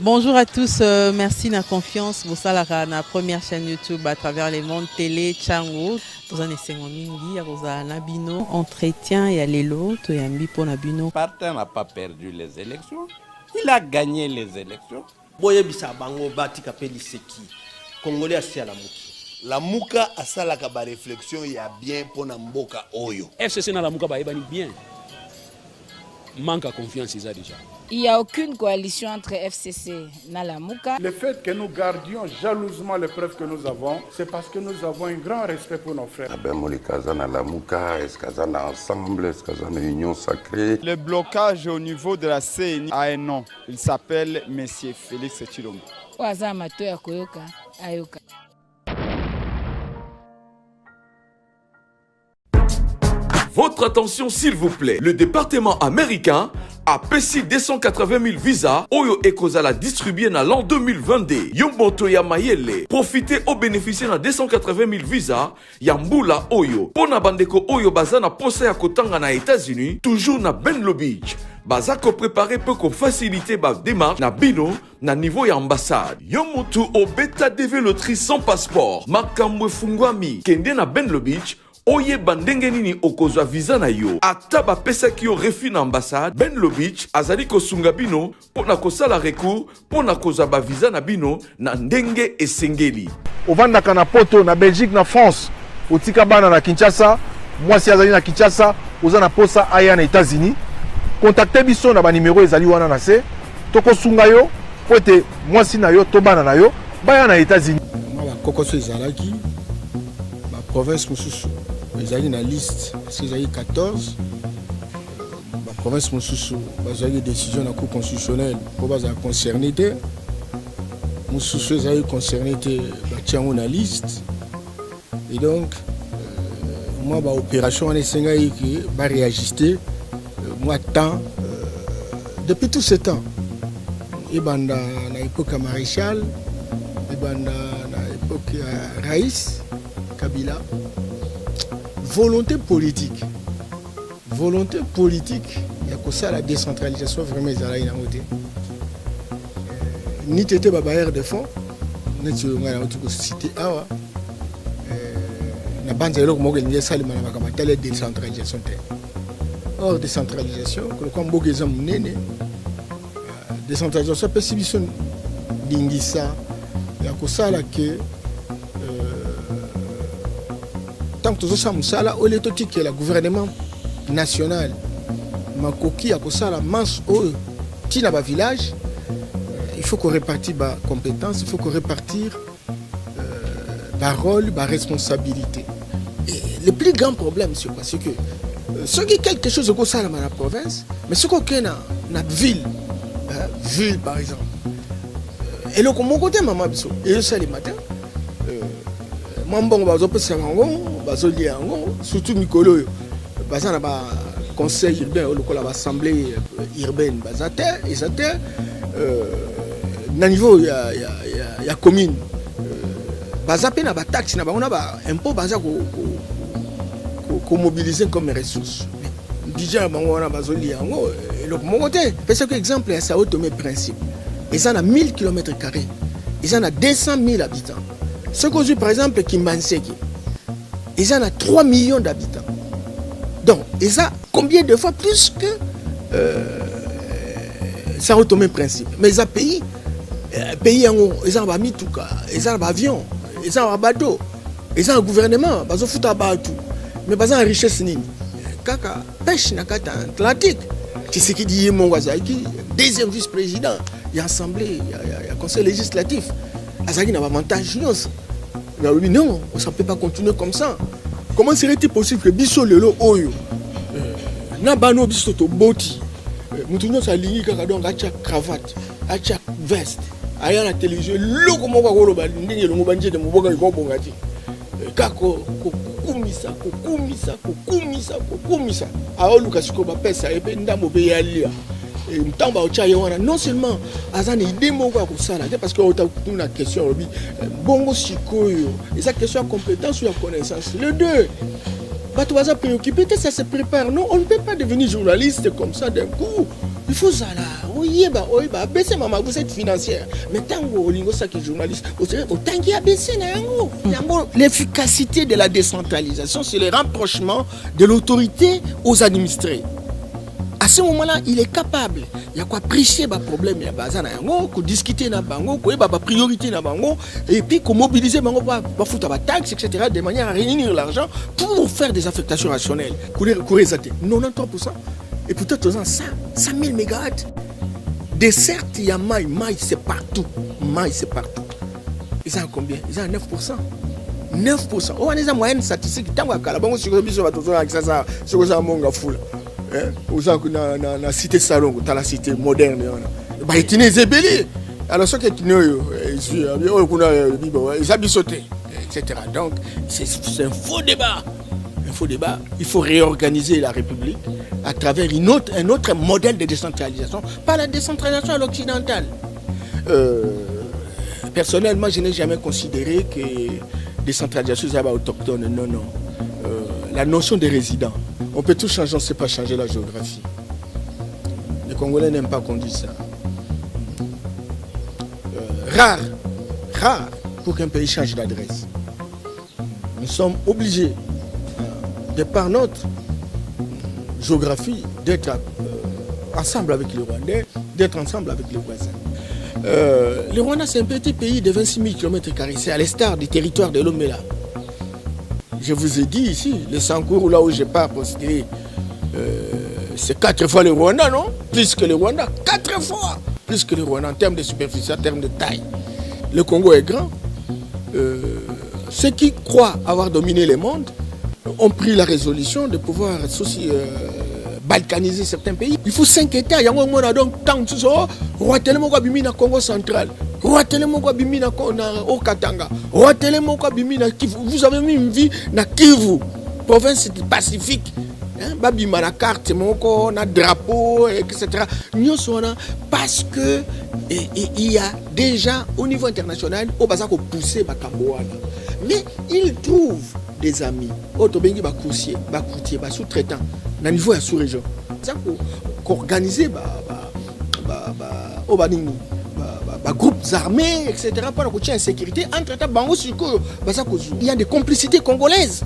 Bonjour à tous, merci de la confiance. Vous savez, la première chaîne YouTube à travers les mondes télé, Chango. Vous en essayez mingi, vous avez Nabino, entretien et Alelo, et Ambi pour Nabino. Partin n'a pas perdu les élections, il a gagné les élections. Boye bisa bango bati kapeli seki. Congolais asi à la mouki. La mouka a ça la kaba réflexion ya bien pour na mboka oyo. FCC na la mouka ba ebani bien. Manque à confiance déjà. Il n'y a aucune coalition entre FCC et Nalamouka. Le fait que nous gardions jalousement les preuves que nous avons, c'est parce que nous avons un grand respect pour nos frères. Est-ce qu'il y a un ensemble, est-ce qu'il y a une union sacrée? Le blocage au niveau de la CNI a un nom. Il s'appelle M. Félix Tshilombo. Votre attention s'il vous plaît. Le département américain a payé 280 000 visas Oyo Ekozala distribué dans l'an 2022. Yomboto ya mayele. Profitez au bénéficier de 280 000 visas Yambula Oyo. Pona bandeko Oyo bazana posa ya kotanga na États-Unis. Toujours na Benlo Beach. Bazako préparé peut qu'on faciliter ba démarche na bino na niveau ya ambassade. Yomotu au beta dévelotrice sans passeport. Makamwe fungwami. Kende na Benlo Beach. Oye bandenge nini okozwa visa na yo. Ata ba pesa ki yo refi na ambassade. Benlo Beach azali kosunga bino pona kosala recours pona kozwa ba visa na bino na ndenge esengeli. Ovandaka na poto na Belgique na France. Otika bana na Kinshasa. Mwasi azali na Kinshasa. Oza na posa aya na États-Unis. Contactez biso na ba numéro ezali wana na se. Toko sunga yo. Pote mwasi na yo to bana na yo. Baya na États-Unis. Ba kokoso ezalaki. Ba province mususu. Ils ont une liste, ils ont 14. La province Moussoussou, ils ont une décision de la Cour constitutionnelle pour les concerner. Moussoussou, ils ont concerné une liste. Et donc, moi, l'opération en Essengaï qui va réajuster, moi, temps, depuis tout ce temps. Et dans l'époque Maréchal, et dans l'époque Raïs, Kabila. Volonté politique, il y a que ça la décentralisation vraiment ils allaient inamoté. Ni tété babaire de fonds, ni tu ngala tu cité awa. Na bande eloko mo ngeli salima na makamata la décentralisation te. Or décentralisation, comme bogeza munene, décentralisation perception lingisa, il y a que ça là que tant que tout ça musala au letoti que le gouvernement national makoki a ça la masse au tina ba village il faut qu'on répartisse ba compétences, il faut qu'on répartir ba rôle, ba responsabilité. Et le plus grand problème c'est quoi, c'est que ce qui est quelque chose comme ça dans la province, mais ce qu'on a na ville par exemple. Et le mon côté maman biso et ça les matins Mambongo bazo pesa bango bazo lia ngo surtout mikolo yo bazana ba conseil urbain ou lokola ba assemblée urbaine bazate ezate na niveau ya commune bazape na ba taxe na bango na ba impôt baza ko mobiliser comme ressources déjà bango na bazo lia ngo et le mon côté parce que exemple ya Sao Tomé principe ils en a 1000 km², ils en a 200 000 habitants. Ce qu'on dit par exemple Kimbanseki, ils en a 3 millions d'habitants. Donc, ils ont combien de fois plus que ça retombe principe. Mais ils ont pays, ils ont un mitouka, ils ont un avion, ils ont un bateau, ils ont un gouvernement, ils ont foutu à tout. Mais ils ont une richesse nini. Kaka pêche na kata Atlantique. Tu sais qui dit mon Wazaki, deuxième vice-président, il y a assemblée, il y a conseil législatif. Azaki n'a pas avantage. Non, ça ne peut pas continuer comme ça. Comment serait-il possible que Bisso Lelo Oyo, Nabano Bisso to Boti, Moutouna sa ligne donc acha cravate, acha veste, aya la télévision, loko mo ko lo ba ndenge lo mo banje de mo boka ko bongati. Kako kumisa. A oluka siko ba pesa e pe ndamo be ya lia. Mtamba ochaye wana non seulement azani idée moko ya kosala parce que on a question obi bongo sikoyo et sa question à compétence ou à connaissance les deux bato baza préoccupé ça se prépare non on ne peut pas devenir journaliste comme ça d'un coup il il faut ça là. Oui, baisser ma vous financière. Mais tant que ça qui est journaliste, autant qu'il y a baissé. L'efficacité de la décentralisation, c'est le rapprochement de l'autorité aux administrés. À ce moment-là, il est capable. Il y a quoi prêcher les problèmes, il y a discuter na bango, priorité na bango, et puis mobiliser bango, foutre la taxe, etc. de manière à réunir l'argent pour faire des affectations rationnelles. 93%. Et peut-être 100 000 mégawatts. De certes, il y a maï, c'est partout. Maï, c'est partout. Ils ont combien? Ils ont 9%. 9%. On a des moyennes statistiques. Tant que la banque sur le biseau va tout faire ça, sur ça, mon gars fou. Aux gens qui dans la cité salon, dans la cité moderne, bah ils tenaient zébélé. Alors ce qui est ils habitent sauté, etc. Donc c'est un faux débat. Un faux débat. Il faut réorganiser la République à travers un autre modèle de décentralisation, pas la décentralisation à l'occidentale. Personnellement, je n'ai jamais considéré que décentralisation c'est autochtone. Non, non. La notion de résident. On peut tout changer, on ne sait pas changer la géographie. Les Congolais n'aiment pas qu'on dise ça. Rare pour qu'un pays change d'adresse. Nous sommes obligés, de par notre géographie, d'être ensemble avec les Rwandais, d'être ensemble avec les voisins. Le Rwanda, c'est un petit pays de 26 000 km², c'est à l'est du territoire de Lomela. Je vous ai dit ici, le Sankourou, là où je pars poster, c'est 4 fois le Rwanda, non? Plus que le Rwanda, 4 fois plus que le Rwanda en termes de superficie, en termes de taille. Le Congo est grand. Ceux qui croient avoir dominé le monde ont pris la résolution de pouvoir balkaniser certains pays. Il faut 5 États. Il y a un donc tant de choses. Congo central. Vous avez mis une vie dans Kivu, province du Pacifique. Babima na carte, na drapeau, etc. Parce que il y a déjà au niveau international, au bas qu'on pousse Bakamboana. Mais ils trouvent des amis. Autobengi Bakoutier, sous-traitant, au niveau de la sous-région. C'est pour organiser groupes armés, etc. pour la sécurité entre Bango Suko, il y a des complicités congolaises.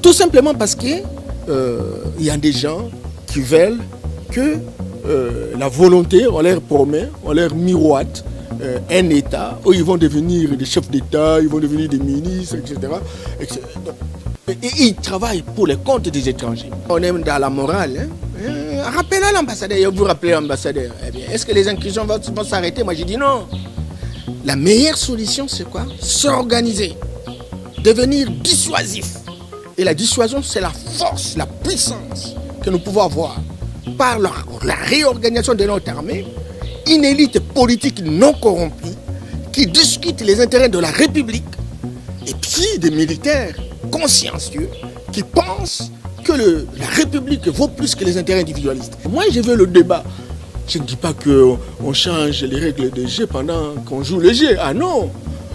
Tout simplement parce que il y a des gens qui veulent que la volonté, on leur promet, on leur miroite un État où ils vont devenir des chefs d'État, ils vont devenir des ministres, etc. Et ils travaillent pour les comptes des étrangers. On est dans la morale. Rappelez l'ambassadeur, vous rappelez l'ambassadeur. Eh bien, est-ce que les incursions vont s'arrêter? Moi, j'ai dit non. La meilleure solution, c'est quoi? S'organiser, devenir dissuasif. Et la dissuasion, c'est la force, la puissance que nous pouvons avoir par la réorganisation de notre armée, une élite politique non corrompue qui discute les intérêts de la République et puis des militaires consciencieux qui pensent que la République vaut plus que les intérêts individualistes. Moi, je veux le débat. Je ne dis pas qu'on change les règles de jeu pendant qu'on joue le jeu. Ah non!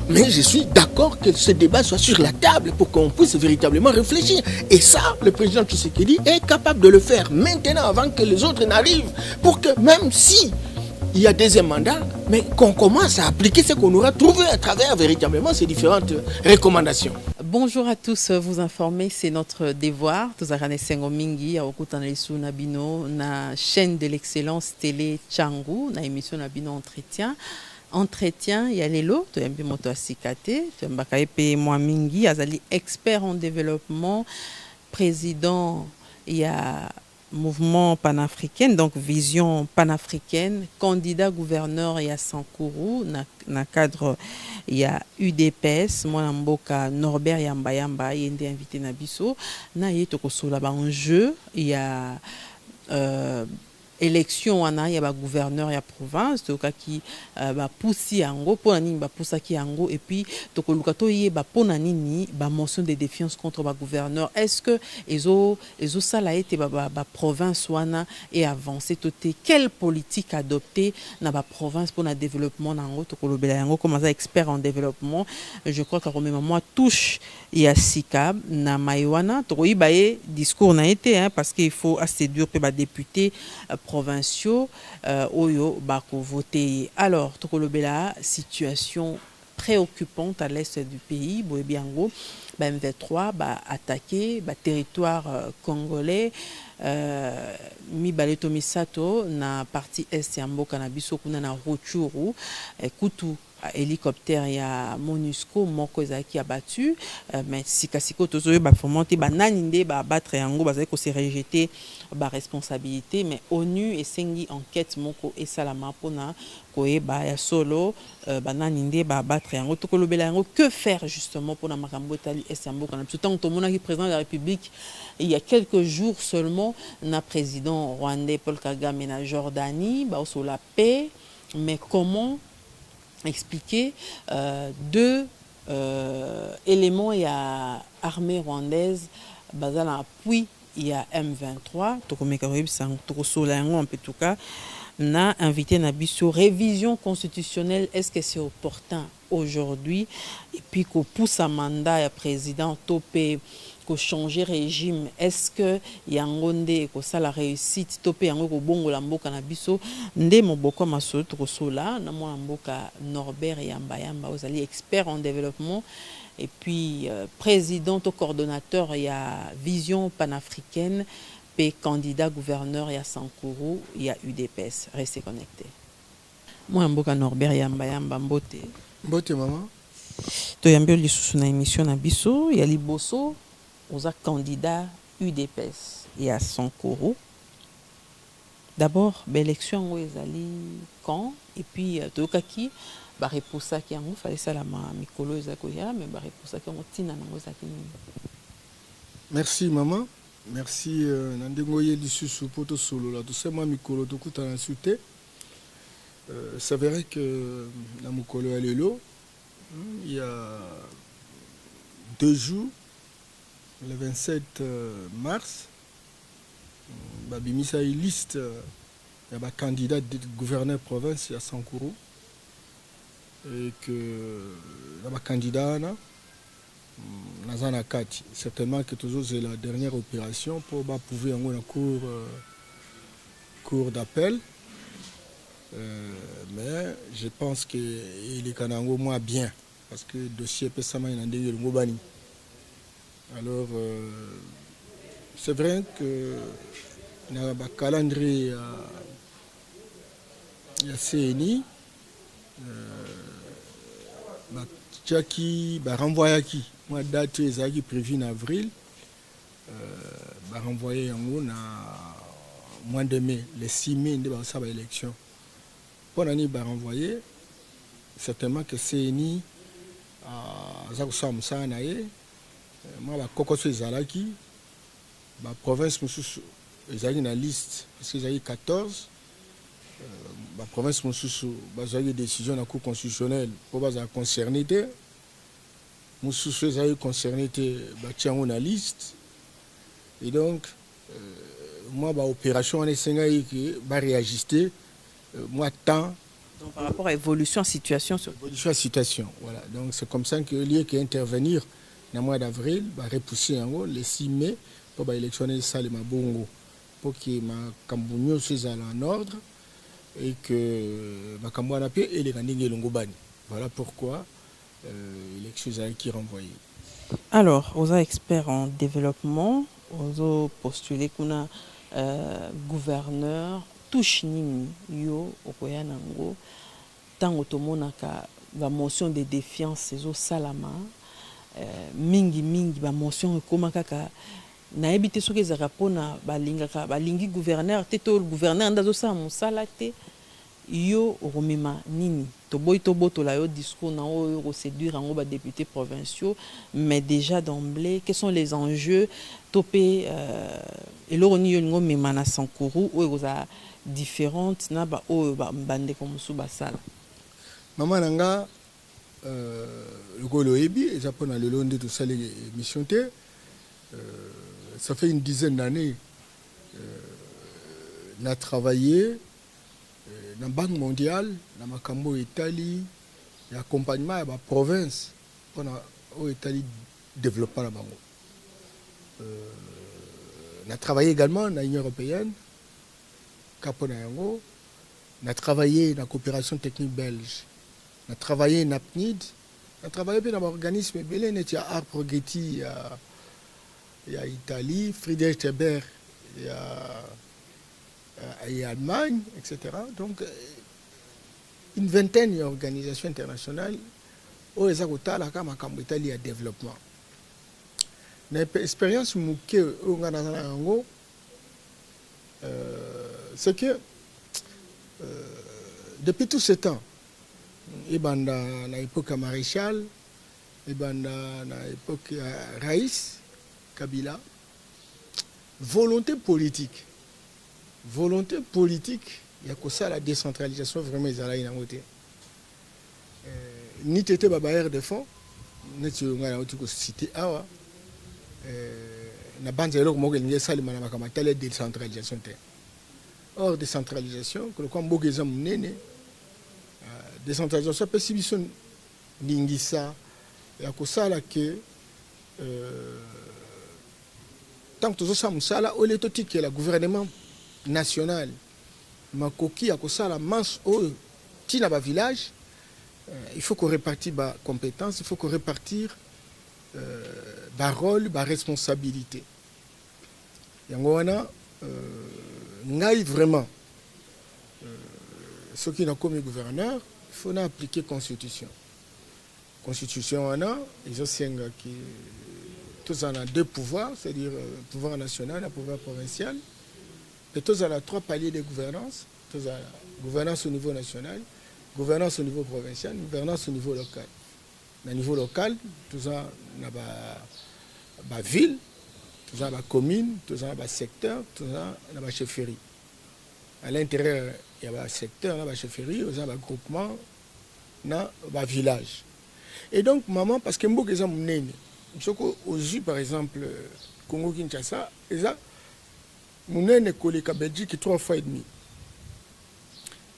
Mais je suis d'accord que ce débat soit sur la table pour qu'on puisse véritablement réfléchir. Et ça, le président Tshisekedi est capable de le faire maintenant avant que les autres n'arrivent. Pour que même si il y a deuxième mandat, mais qu'on commence à appliquer ce qu'on aura trouvé à travers véritablement ces différentes recommandations. Bonjour à tous, vous informer, c'est notre devoir. Tous arane sengo mingi ya okutanalisu na bino na chaîne de l'excellence télé Tchangu na émission na bino entretien ya lelo to yambi moto asikate to mbaka epe mwa mingi azali expert en développement, président ya mouvement panafricain, donc vision panafricaine, candidat gouverneur ya Sankourou na cadre ya UDPS, mwana mboka Norbert Yamba yende invité na biso na yeto kosola ba enjeu ya élection wana ya ba gouverneur ya province to ka ki ba pousi yango pona nini ba poussaki yango et puis to koluka to yeba pona nini ba motion de défiance contre ba gouverneur. Est-ce que ezo sala été ba province wana et avancer toté quelle politique adopter na ba province pour na développement nango to kolobela yango comme ça expert en développement. Je crois que même moi touche ya sikab na maiwana to yiba discours na été parce qu'il faut assez dur pe ba député provinciaux oyo bako voté. Alors tokolobela situation préoccupante à l'est du pays, Boebiango, M23 ba attaqué ba territoire congolais, Mibaleto Misato na partie est ya mboka na biso kuna na Rutshuru, kutu hélicoptère ya MONUSCO moko ezaki abattu, mais sikasiko tozo ba fomonté ba naninde ba battre yango bazali ko se rejeter ba responsabilité, mais ONU esengi enquête moko esalama pona koyeba ya solo ba naninde ba battre yango tokolobela yango que faire justement pour na makambo tali esambo kana tout temps mona qui président de la République il y a quelques jours seulement na président rwandais Paul Kagame na Jordanie ba sur la paix, mais comment expliquer deux éléments. Il y a armée rwandaise basala appui, il y a M23 en tout cas na invité Nabiso révision constitutionnelle. Est-ce que c'est opportun aujourd'hui et puis qu'on pousse un mandat à président topé ko changer régime? Est-ce que yangonde ko ça la réussite topé yango ko bongo la mboka na biso nde moboko masoto ko sola na mo mboka Norbert Yamba ozali expert en développement et puis président ou coordonnateur il y a vision panafricaine et candidat gouverneur il y a Sankuru il y a UDPS. Restez connectés. Moi mboka Norbert Yamba mbote maman to yambe lisusu na émission na biso ya liboso aux candidats UDPS et à Sankuru. D'abord, l'élection ezali quand et puis tokaki ba reposa ki yango fallait ça la mikolo ezakoya mais ba reposa ki yango tina nango ezaki. Merci maman. Merci nandengoye lisusu poto solo la tout ça moi mikolo tokuta na souté. C'est vrai que na mukolo ya lelo il y a 2 jours le 27 mars, Babimisa liste il y a un candidat de gouverneur province à Sankuru et que il y a un candidat Nazana Kati. Certainement que toujours c'est la dernière opération pour pouvoir avoir un cours d'appel. Mais je pense qu'il est quand même moins bien parce que le dossier peut s'amener dans des Ngobani. Alors, c'est vrai que dans le calendrier il y a CNI, qui va renvoyer qui moi date est prévue en avril, va renvoyer en mois de mai, les 6 mai de la élection. Pour l'année va renvoyer, certainement que CNI a Zakusam Sanaye. Moi, la Kokoso Ezalaki, la province, ils ont une liste, parce qu'ils ont 14. La province, ils ont une décision dans la Cour constitutionnelle pour la concerner. Ils ont concerné la liste. Et donc, moi, l'opération, on va réajuster. Moi, temps. Donc, par rapport à l'évolution de la situation. Évolution de la situation, voilà. Donc, c'est comme ça que lieu qui intervenir. Dans le mois d'avril, va repousser le 6 mai pour électionner ça le Mabongo pour que ma Cambonio soit en ordre et que ma Cambouana paix et les Randingue Longobani. Voilà pourquoi l'élection qui renvoyé. Alors, aux experts en développement, aux postulés qu'on a gouverneur touche nini yo okoyanango tant automonaka la motion de défiance ces au salama. Mingi ba motion ekoma kaka na ebité soki ezaka pona balingaka balingi gouverneur teto gouverneur ndazo sa mosala te yo okomema nini toboyi tobotola yo discours na oyo séduire yango ba députés provinciaux, mais déjà d'emblée quels sont les enjeux topé eloko nini yo lingo mema na Sankuru oyo koza différente na ba oyo bande comme sous basala maman nanga le Golo Ebi, et Japon a le long de tout ça les missions. Ça fait une dizaine d'années. On a travaillé dans la Banque mondiale, dans la Macambo Italie, l'accompagnement de la province pour l'Italie développer la Banque. On a travaillé également dans l'Union européenne Capona Yango, on a travaillé dans la coopération technique belge, on a travaillé dans PNID, on a travaillé dans l'organisme belge, il y a Art Progretti, il y a Italie, Friedrich Teber, il y a Allemagne, etc. Donc, une vingtaine d'organisations internationales où les Agotala comme Italie à développement. L'expérience que c'est que depuis tout ce temps, à l'époque Maréchal, à l'époque Raïs, Kabila, volonté politique, il y a que ça la décentralisation vraiment ils allaient dans côté. Ni tété babaire de fonds, ni tu on a cité awa. Na bande zéro mo ngeli sali mana makama telle décentralisation té. Or décentralisation que le combo geza munene décentralisation possibilité ningisa ya ko sala que tant que tout ça musala au l'étotique la gouvernement national makoki a ça la manche au tina ba village il faut qu'on répartit ba compétences, il faut qu'on répartir ba rôle, ba responsabilité. Yango wana ngai vraiment ceux qui n'ont comme gouverneur, il faut appliquer constitution. Constitution wana ils ont qui tous en a deux pouvoirs, c'est-à-dire pouvoir national et pouvoir provincial. Et tous à trois paliers de gouvernance, tous à gouvernance au niveau national, gouvernance au niveau provincial, gouvernance au niveau local. Au niveau local, tous à la ville, tous à la commune, tous à la secteur, tous à la chefferie. À l'intérieur, il y a un secteur, la chefferie, il y a un groupement, dans le village. Et donc, maman, parce que je suis aux yeux, par exemple, Congo-Kinshasa, munene koleka Belgique 3 fois et demi.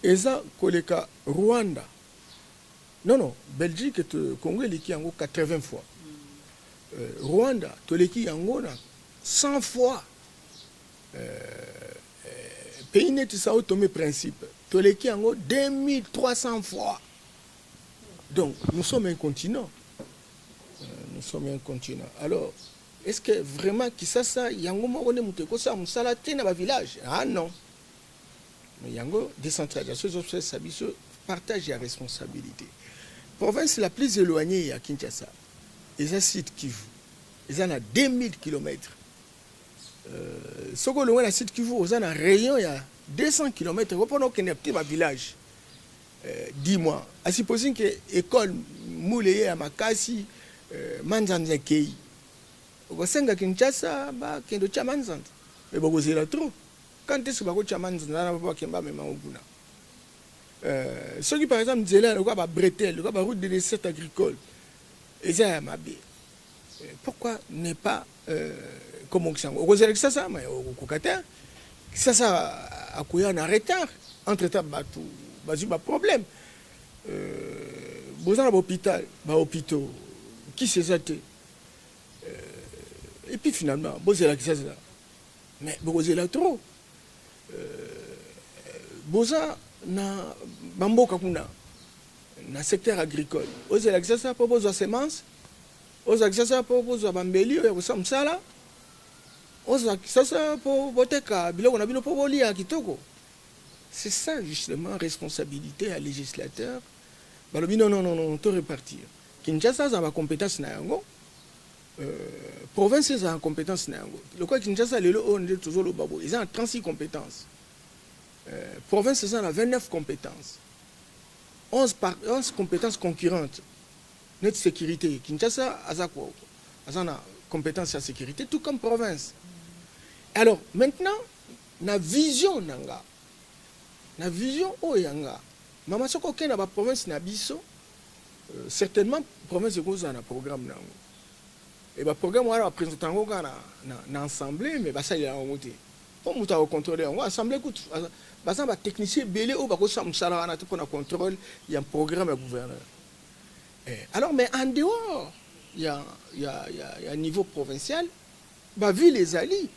Eza koleka Rwanda. Non, Belgique et Congo leki yango 80 fois. Rwanda toleki yango na 100 fois. Pays net ça automé principe. Toleki yango 2300 fois. Donc nous sommes un continent. Alors est-ce que vraiment qui ça yango moko ne muteko ça musala tena ba village? Ah non. Mais yango décentralisation ça biso partage la responsabilité. Province la plus éloignée à Kinshasa. Ils ont site Kivu. Ils ont 2000 km. Soko loin la site Kivu, ils ont un rayon il y a 200 km. Pendant qu'il y a un petit village. Dis-moi, à supposer que l'école Mouleye à Makasi, Manzanza Kei. Okosenga Kinshasa ba kendo cha Manzanza. Mais bokozela trop. Quand est-ce que bako cha Manzanza na ba kemba mema obuna. Ceux qui par exemple disaient là le quoi ba Bretel, le quoi ba route de dessert agricole. Et ça mabé. Pourquoi n'est pas comme on s'en okozela ça mais okokata. Ça akuya na retard entre temps ba tout bazu ba problème. Bozana ba hôpital, ba hôpitaux qui c'est ça. Et puis finalement, Bozela qui ça là. Mais Bozela trop. Boza na bamboka kuna na secteur agricole. Bozela qui ça pour boza semences. Oza qui ça pour boza bambeli ya kusamsala. Oza qui ça pour boteka biloko na bino pour bolia kitoko. C'est ça justement responsabilité à législateur. Balobi non, tout répartir. Kinshasa a ma compétence na yango. Province a une compétence. Le quoi Kinshasa, on est toujours le babo. Ils ont 36 compétences. Province a 29 compétences. 11 compétences concurrentes. Notre sécurité. Kinshasa a une compétence à sécurité, tout comme province. Alors, maintenant, la vision nanga. La vision oyanga. Maman soko ke na ba province na biso. Certainement, province de Goza a un programme. Et le programme va présenter en assemblée, mais ça il a monté. Pour nous contrôler, on va assembler écoute. Parce que technicien belé ou bako sam sala na pour contrôle, il y a un programme à gouverneur. Alors mais en dehors, il y a un niveau provincial, bah ville les alliés.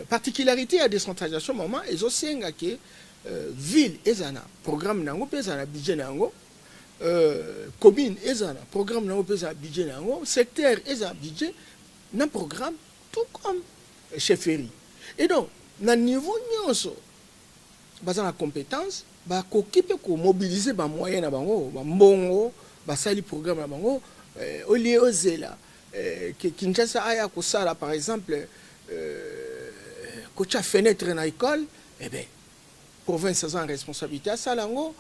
particularité ya décentralisation maman ezosenga ke ville ezana programme nango pe ezana budget nango commune ezana programme nango pe ezana budget nango secteur ezana budget na programme tout comme chefferie. Et donc na niveau nyonso bazana compétence ba kokipe ko mobiliser ba moyen na bango ba mbongo ba sali programme na bango au lieu ozela que Kinshasa aya ko sala par exemple kocha fenêtre na école eh ben province sans responsabilité à salango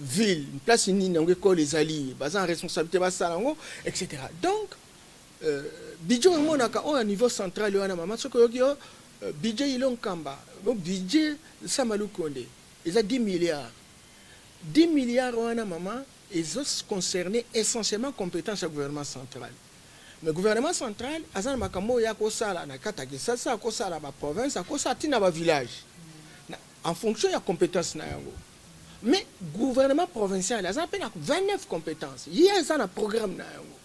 ville place ni na école les alliés bazan responsabilité ba salango etc. Donc budget monaka au niveau central wana mama soko yo budget ilon kamba donc budget Samalu Konde ils a 10 milliards 10 milliards wana mama ils ont concerné essentiellement compétences du gouvernement central. Le gouvernement central azana makambo ya ko sala na kata Kinshasa ko sala ba province ko sala tina ba village en fonction ya compétence na yango. Mais gouvernement provincial azana pe na 29 compétences yi azana programme na yango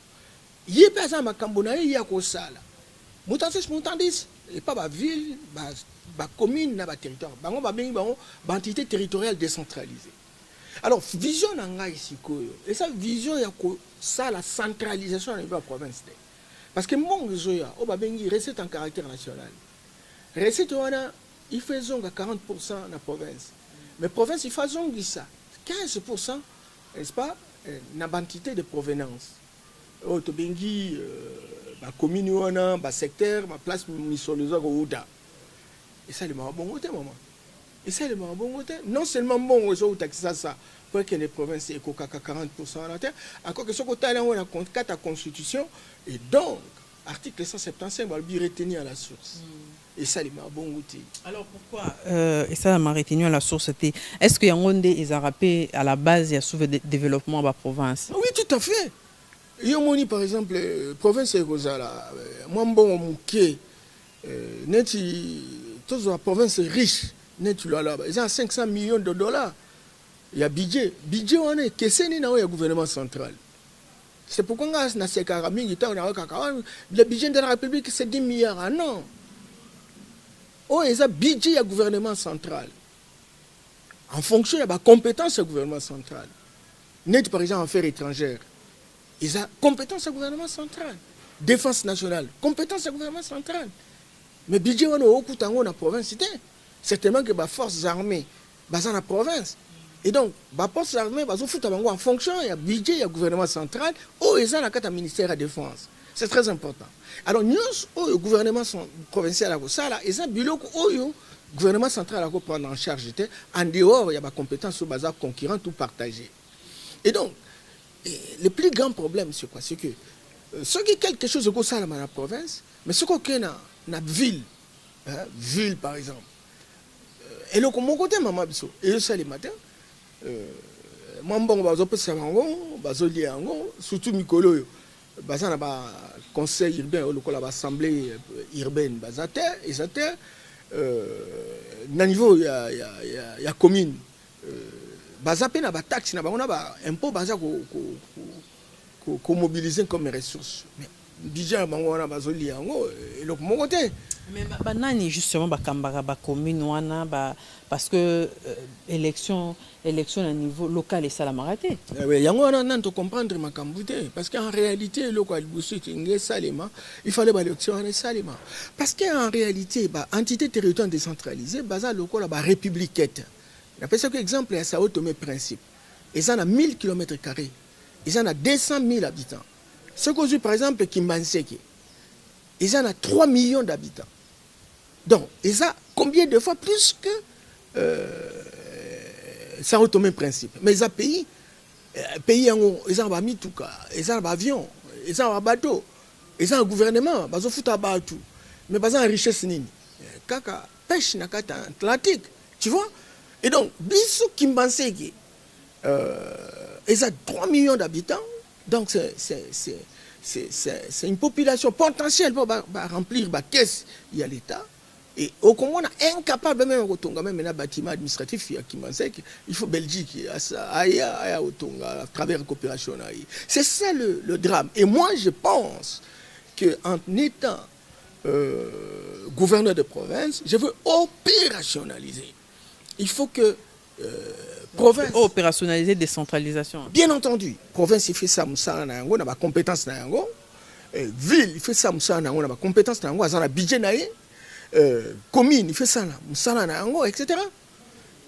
yi pe azana makambo na ya ko sala mutandis et pas ba ville ba commune na ba territoire bango ba bengi bango ba entité territoriale décentralisée. Alors vision na ngai sikoyo et ça vision ya ko sala centralisation na ba province. Parce que mon zoya o ba bengi recette en caractère national. Recette wana il fait zonga 40% na province. Mais province il fait zonga ça 15% n'est-ce pas na entité de provenance. O to bengi ba commune wana ba secteur ba place misolozo ko uda. Et ça le ma bon côté maman. Et ça le ma bon côté non seulement bon zo taxa ça pour que les provinces aient 40% à la terre, encore que ce côté là on a compte 4 à constitution et donc article 175 va le retenir à la source. Et ça les bon outil. Alors pourquoi et ça m'a retenu à la source est-ce que Yangonde est rappelé à la base il y a souvent développement à la province? Oui, tout à fait. Yomoni par exemple province de Gozala, moi bon mouké neti toute la province riche neti là ils ont 500 millions de dollars. Il y a budget on est caissé ni na gouvernement central. C'est pourquoi on a le budget de la République c'est 10 milliards. Ah non. Oh, il y a budget du gouvernement central. En fonction de la compétence du gouvernement central. Net par exemple en affaires étrangères. Il y a compétence du gouvernement central. Défense nationale, compétence du gouvernement central. Mais budget on a beaucoup dans la province. Certainement que les forces armées dans la province. Et donc, les forces armées en fonction du budget du gouvernement central ou ils ont le ministère de la Défense. C'est très important. Alors, nous, le gouvernement provincial, ils ont le gouvernement central à prendre en charge. En dehors, il y a des compétences sur base concurrentes ou partagées. Et donc, le plus grand problème, c'est quoi? C'est que ce qui est quelque chose de ça dans la province, mais ce qu'on a dans la ville, ville par exemple, et là, mon côté, maman, et le les matins, Mambon bazo pesa bango bazo liango surtout mikolo bazana ba conseil urbain ou lokola ba assemblée urbaine bazate ezate na niveau ya commune bazape na ba taxe na bango na ba impôt baza ko mobiliser comme ressources mais budget bango na bazo liango et donc mon côté mais banani justement bakambara ba commune wana ba parce que élection à niveau local et ça la maraté. Oui, yango wana nanto comprendre makambute parce qu'en réalité local busuti ngé salema il fallait ba élection en salema parce qu'en réalité ba entité territoriale décentralisée baza local ba républicaine. On appelle ça que exemple à Sao Tomé principe. Ils en a 1000 km². Ils en a 200 000 habitants. Ce que par exemple Kimbanseke. Ils en a 3 millions d'habitants. Donc, ils ont combien de fois plus que Sao Tomé principe. Mais ils ont pays ils ont un mitouka, ils ont un avion, ils ont un bateau, ils ont un gouvernement, ils ont un bateau. Mais ils ont une richesse nini. Kaka pêche na kata Atlantique, tu vois? Et donc, Bissou Kimbanseke, ils ont 3 millions d'habitants. Donc, c'est une population potentielle pour remplir la caisse, il y a l'État. Et au Congo, on est incapable même de même un bâtiment administratif il faut Belgique, à travers la coopération. C'est ça le drame. Et moi, je pense qu'en étant gouverneur de province, je veux opérationnaliser. Il faut que province... Opérationnaliser, décentralisation. Bien entendu. Province, il fait ça, on a ma compétence. Ville, il fait ça, on a ma compétence, on a budget. Commune, il fait ça, etc.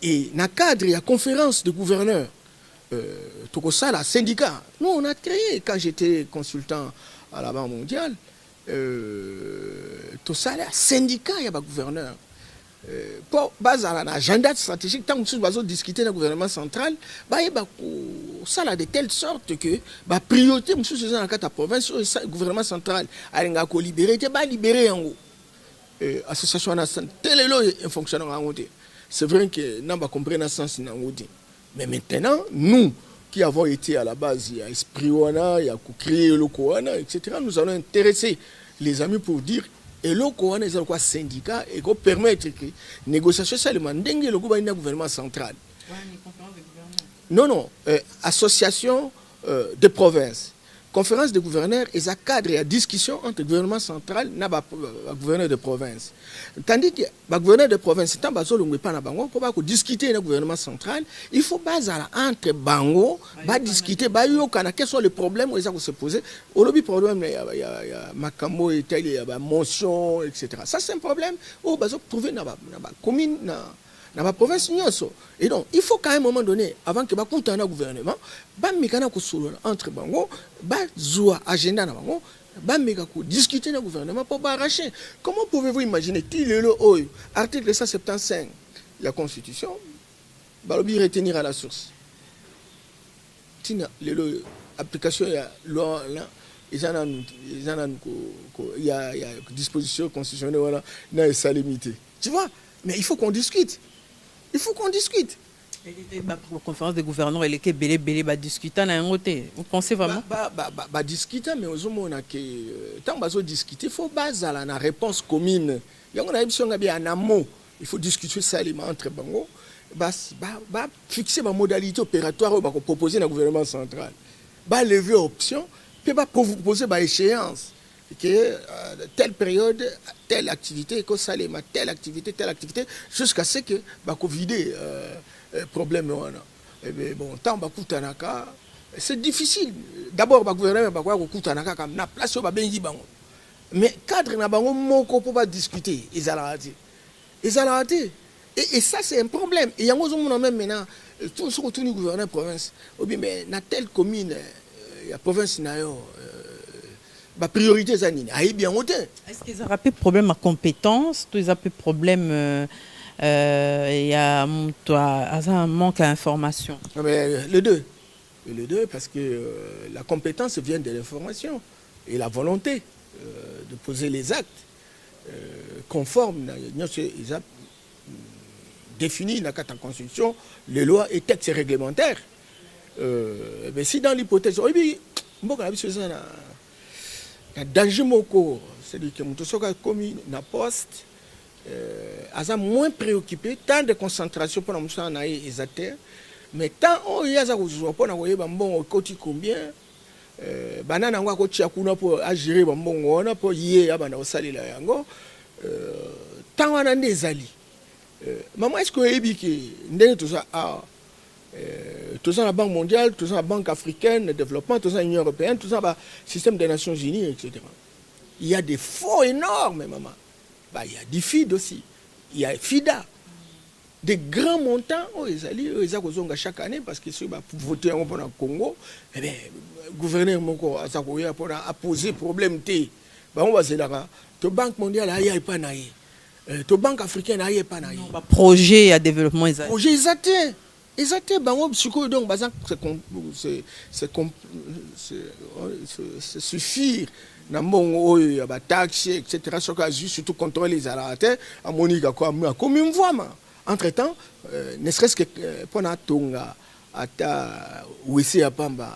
Et dans le cadre, il y a conférence de gouverneurs. Tout ça, là, syndicat. Nous, on a créé, quand j'étais consultant à la Banque mondiale, tout ça, là, syndicat, il y a un gouverneur. Pour base à l'agenda stratégique, tant que nous allons discuter dans le gouvernement central, il y a ça là de telle sorte que la priorité, nous sommes dans la province, le gouvernement central a libéré, il va libérer en haut. L'association nationale, tel est le fonctionnement en haut. C'est vrai que nous avons compris dans ce sens. Mais maintenant, nous qui avons été à la base, il y a Esprit Wana, il y a créé le Koana, etc., nous allons intéresser les amis pour dire et le Koana est un syndicat et qu'on permettre que négociation seulement dengue le gouvernement central. Non, association de provinces. Conférence de gouverneurs et ça cadre et discussion entre le gouvernement central et le gouverneur de province. Tandis que le gouverneur de province, c'est un bateau pour discuter avec le gouvernement central, il faut baser entre Bango, discuter, quels sont les problèmes où se poser. Au lobby problème, il y a Makambo, il y a motion, etc. Ça, c'est un problème où on trouver dans la commune. Dans ma province, et donc, il faut qu'à un moment donné, avant que le gouvernement, entre Bango, agenda discuter dans le gouvernement pour arracher. Comment pouvez-vous imaginer l'article 175 de la Constitution, retenir à la source. L'application, il y a disposition constitutionnelle, ça limité. Tu vois? Mais il faut qu'on discute. Il faut qu'on discute. La conférence des gouverneurs, elle est belé discuter dans un côté. Vous pensez vraiment? Discuter, mais aux hommes tant que discuter, il faut baser à la réponse commune. Il y a un amour. Il faut discuter ça entre Bango. Fixer ma modalité opératoire pour proposer dans le gouvernement central. Lever option, puis proposer une échéance. Que telle période, telle activité, telle activité, jusqu'à ce que vider problème. Bon, tant c'est difficile. D'abord, le gouvernement va comme la place au mais cadre n'a pas pour discuter. Ils ont raté. Et ça, c'est un problème. Et il y a même maintenant, tout ce que le gouverneur de province, mais dans telle commune, il y a province, la priorité est bien. Est-ce qu'ils ont un problème à compétence? Ils ont un problème, il y a un manque d'information? Les deux. Les deux, parce que la compétence vient de l'information et la volonté de poser les actes conformes. Ils ont défini dans la Constitution les lois et textes réglementaires. Mais si dans l'hypothèse, danger moko, c'est-à-dire que nous commis na poste, a moins préoccupé, tant de concentration pour nous mais tant il y a ça pour nous bon côté combien banana ngwa ko chiakuna pour agir bon on pour yé abana osali la yango tant on a des alliés maman est-ce que ebiki ndenge tout ça tout ça la Banque mondiale, tout ça la Banque africaine de développement, tout ça l'Union européenne, tout ça le système des Nations unies, etc. Il y a des fonds énormes, maman. Il y a des FID aussi. Il y a FIDA. Des grands montants, ils ont chaque année parce que si pour voter pour le Congo, le gouverneur a posé problème. On va se dire, la Banque mondiale n'a pas naïe. La Banque africaine n'a pas naïe. Projet à développement, projet exacté. Donc, c'est suffire. Il y a des taxes, etc. Surtout contrôler les arrêtés. À Monique, comme une voix. Entre-temps, ne serait-ce que pour la Tonga, à Ouessi à Pamba,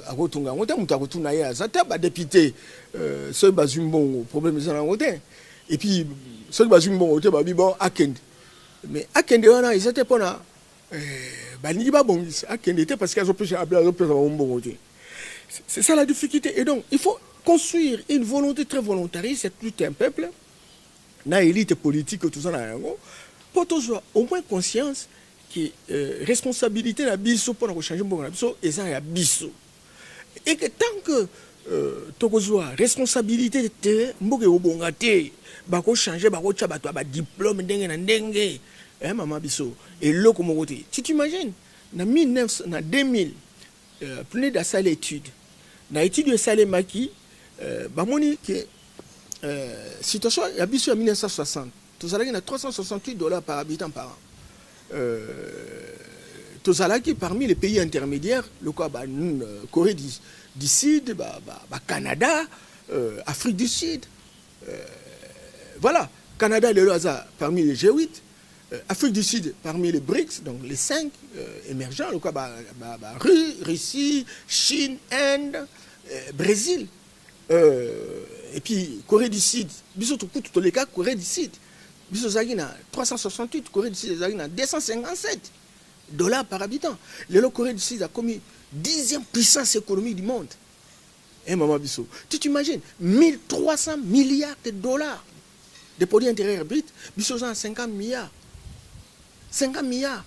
à Rotunga, on a retourné à Zata, député, ce bazumbo, problème de la et puis, ce bazumbo, bon, à Kend. Mais à Kend, ils étaient pour la. Parce qu'ils ont pu bon. C'est ça la difficulté. Et donc, il faut construire une volonté très volontariste, c'est tout un peuple, une élite politique, tout ça, pour tous au moins conscience que responsabilité la biso pour changer le biso et ça y a biso. Et que tant que tokozwa responsabilité de mboke obongate bako changer bako tcha bato ba diplôme ndenge na ndenge maman biso et le comme côté tu t'imagines na 2000 plein de salle étude na étude de salle maki bamoni que situation ya biso en 1960 tozalaki na $368 par habitant par an tozalaki parmi les pays intermédiaires le quoi Corée du Sud, Canada, Afrique du Sud. Voilà, Canada, le hasard parmi les G8, Afrique du Sud parmi les BRICS, donc les 5 émergents, le quoi, Russie, Chine, Inde, Brésil. Et puis Corée du Sud, tous les cas, Corée du Sud. Bisozagina 368, Corée du Sud, 257 $ par habitant. Le Corée du Sud a commis 10e puissance économique du monde. Maman Bissot, tu t'imagines 1300 milliards de dollars de produits intérieurs bruts. Bissot a 50 milliards. 50 milliards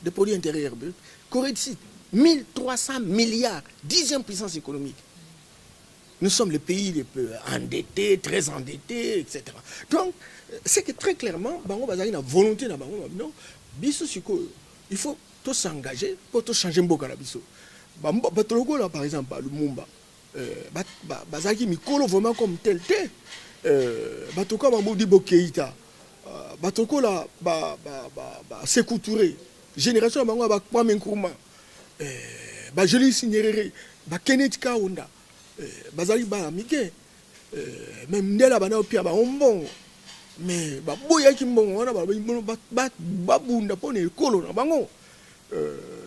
de produits intérieurs bruts. Corée du Sud, 1300 milliards. 10e puissance économique. Nous sommes le pays les plus endettés, très endettés, etc. Donc, c'est que très clairement, Bango Bazari a volonté dans Bango. Non, Bissot, il faut tout s'engager pour tout changer Mboka na Bissot. Batologo là par exemple Lumumba bazaki mikolo vraiment comme tel batoka Modibo Keïta batoko là Sékou Touré génération bango ba Kwame Nkrumah Julius Nyerere Kenneth Kaunda bazali ba mike même ndela bana opia ba ombongo mais boya ki mbongo wana ba bunda pone ekolo na bango.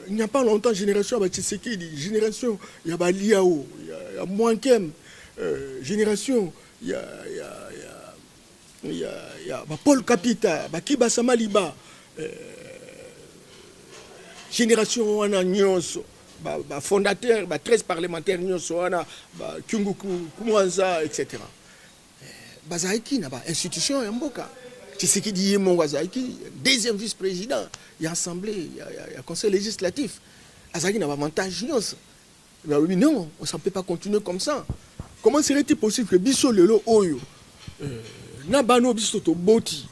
Il n'y a pas longtemps, génération Tshisekedi, génération il y a Liao, il y a Mwankem, génération il y a Paul Kapita, Kiba Samaliba, génération Wana Nyonso, fondateur, 13 parlementaires Nyonso Wana, Kyungu Kumwanza, etc. Bazaiki n'a pas institution Mboka. Tshisekedi est mon Wazaiki, deuxième vice-président, il y a assemblée, il y a conseil législatif. Azaki n'a pas avantage. Non, ça ne peut pas continuer comme ça. Comment serait-il possible que Bisso Lelo Oyo, Nabano Bisso to Boti,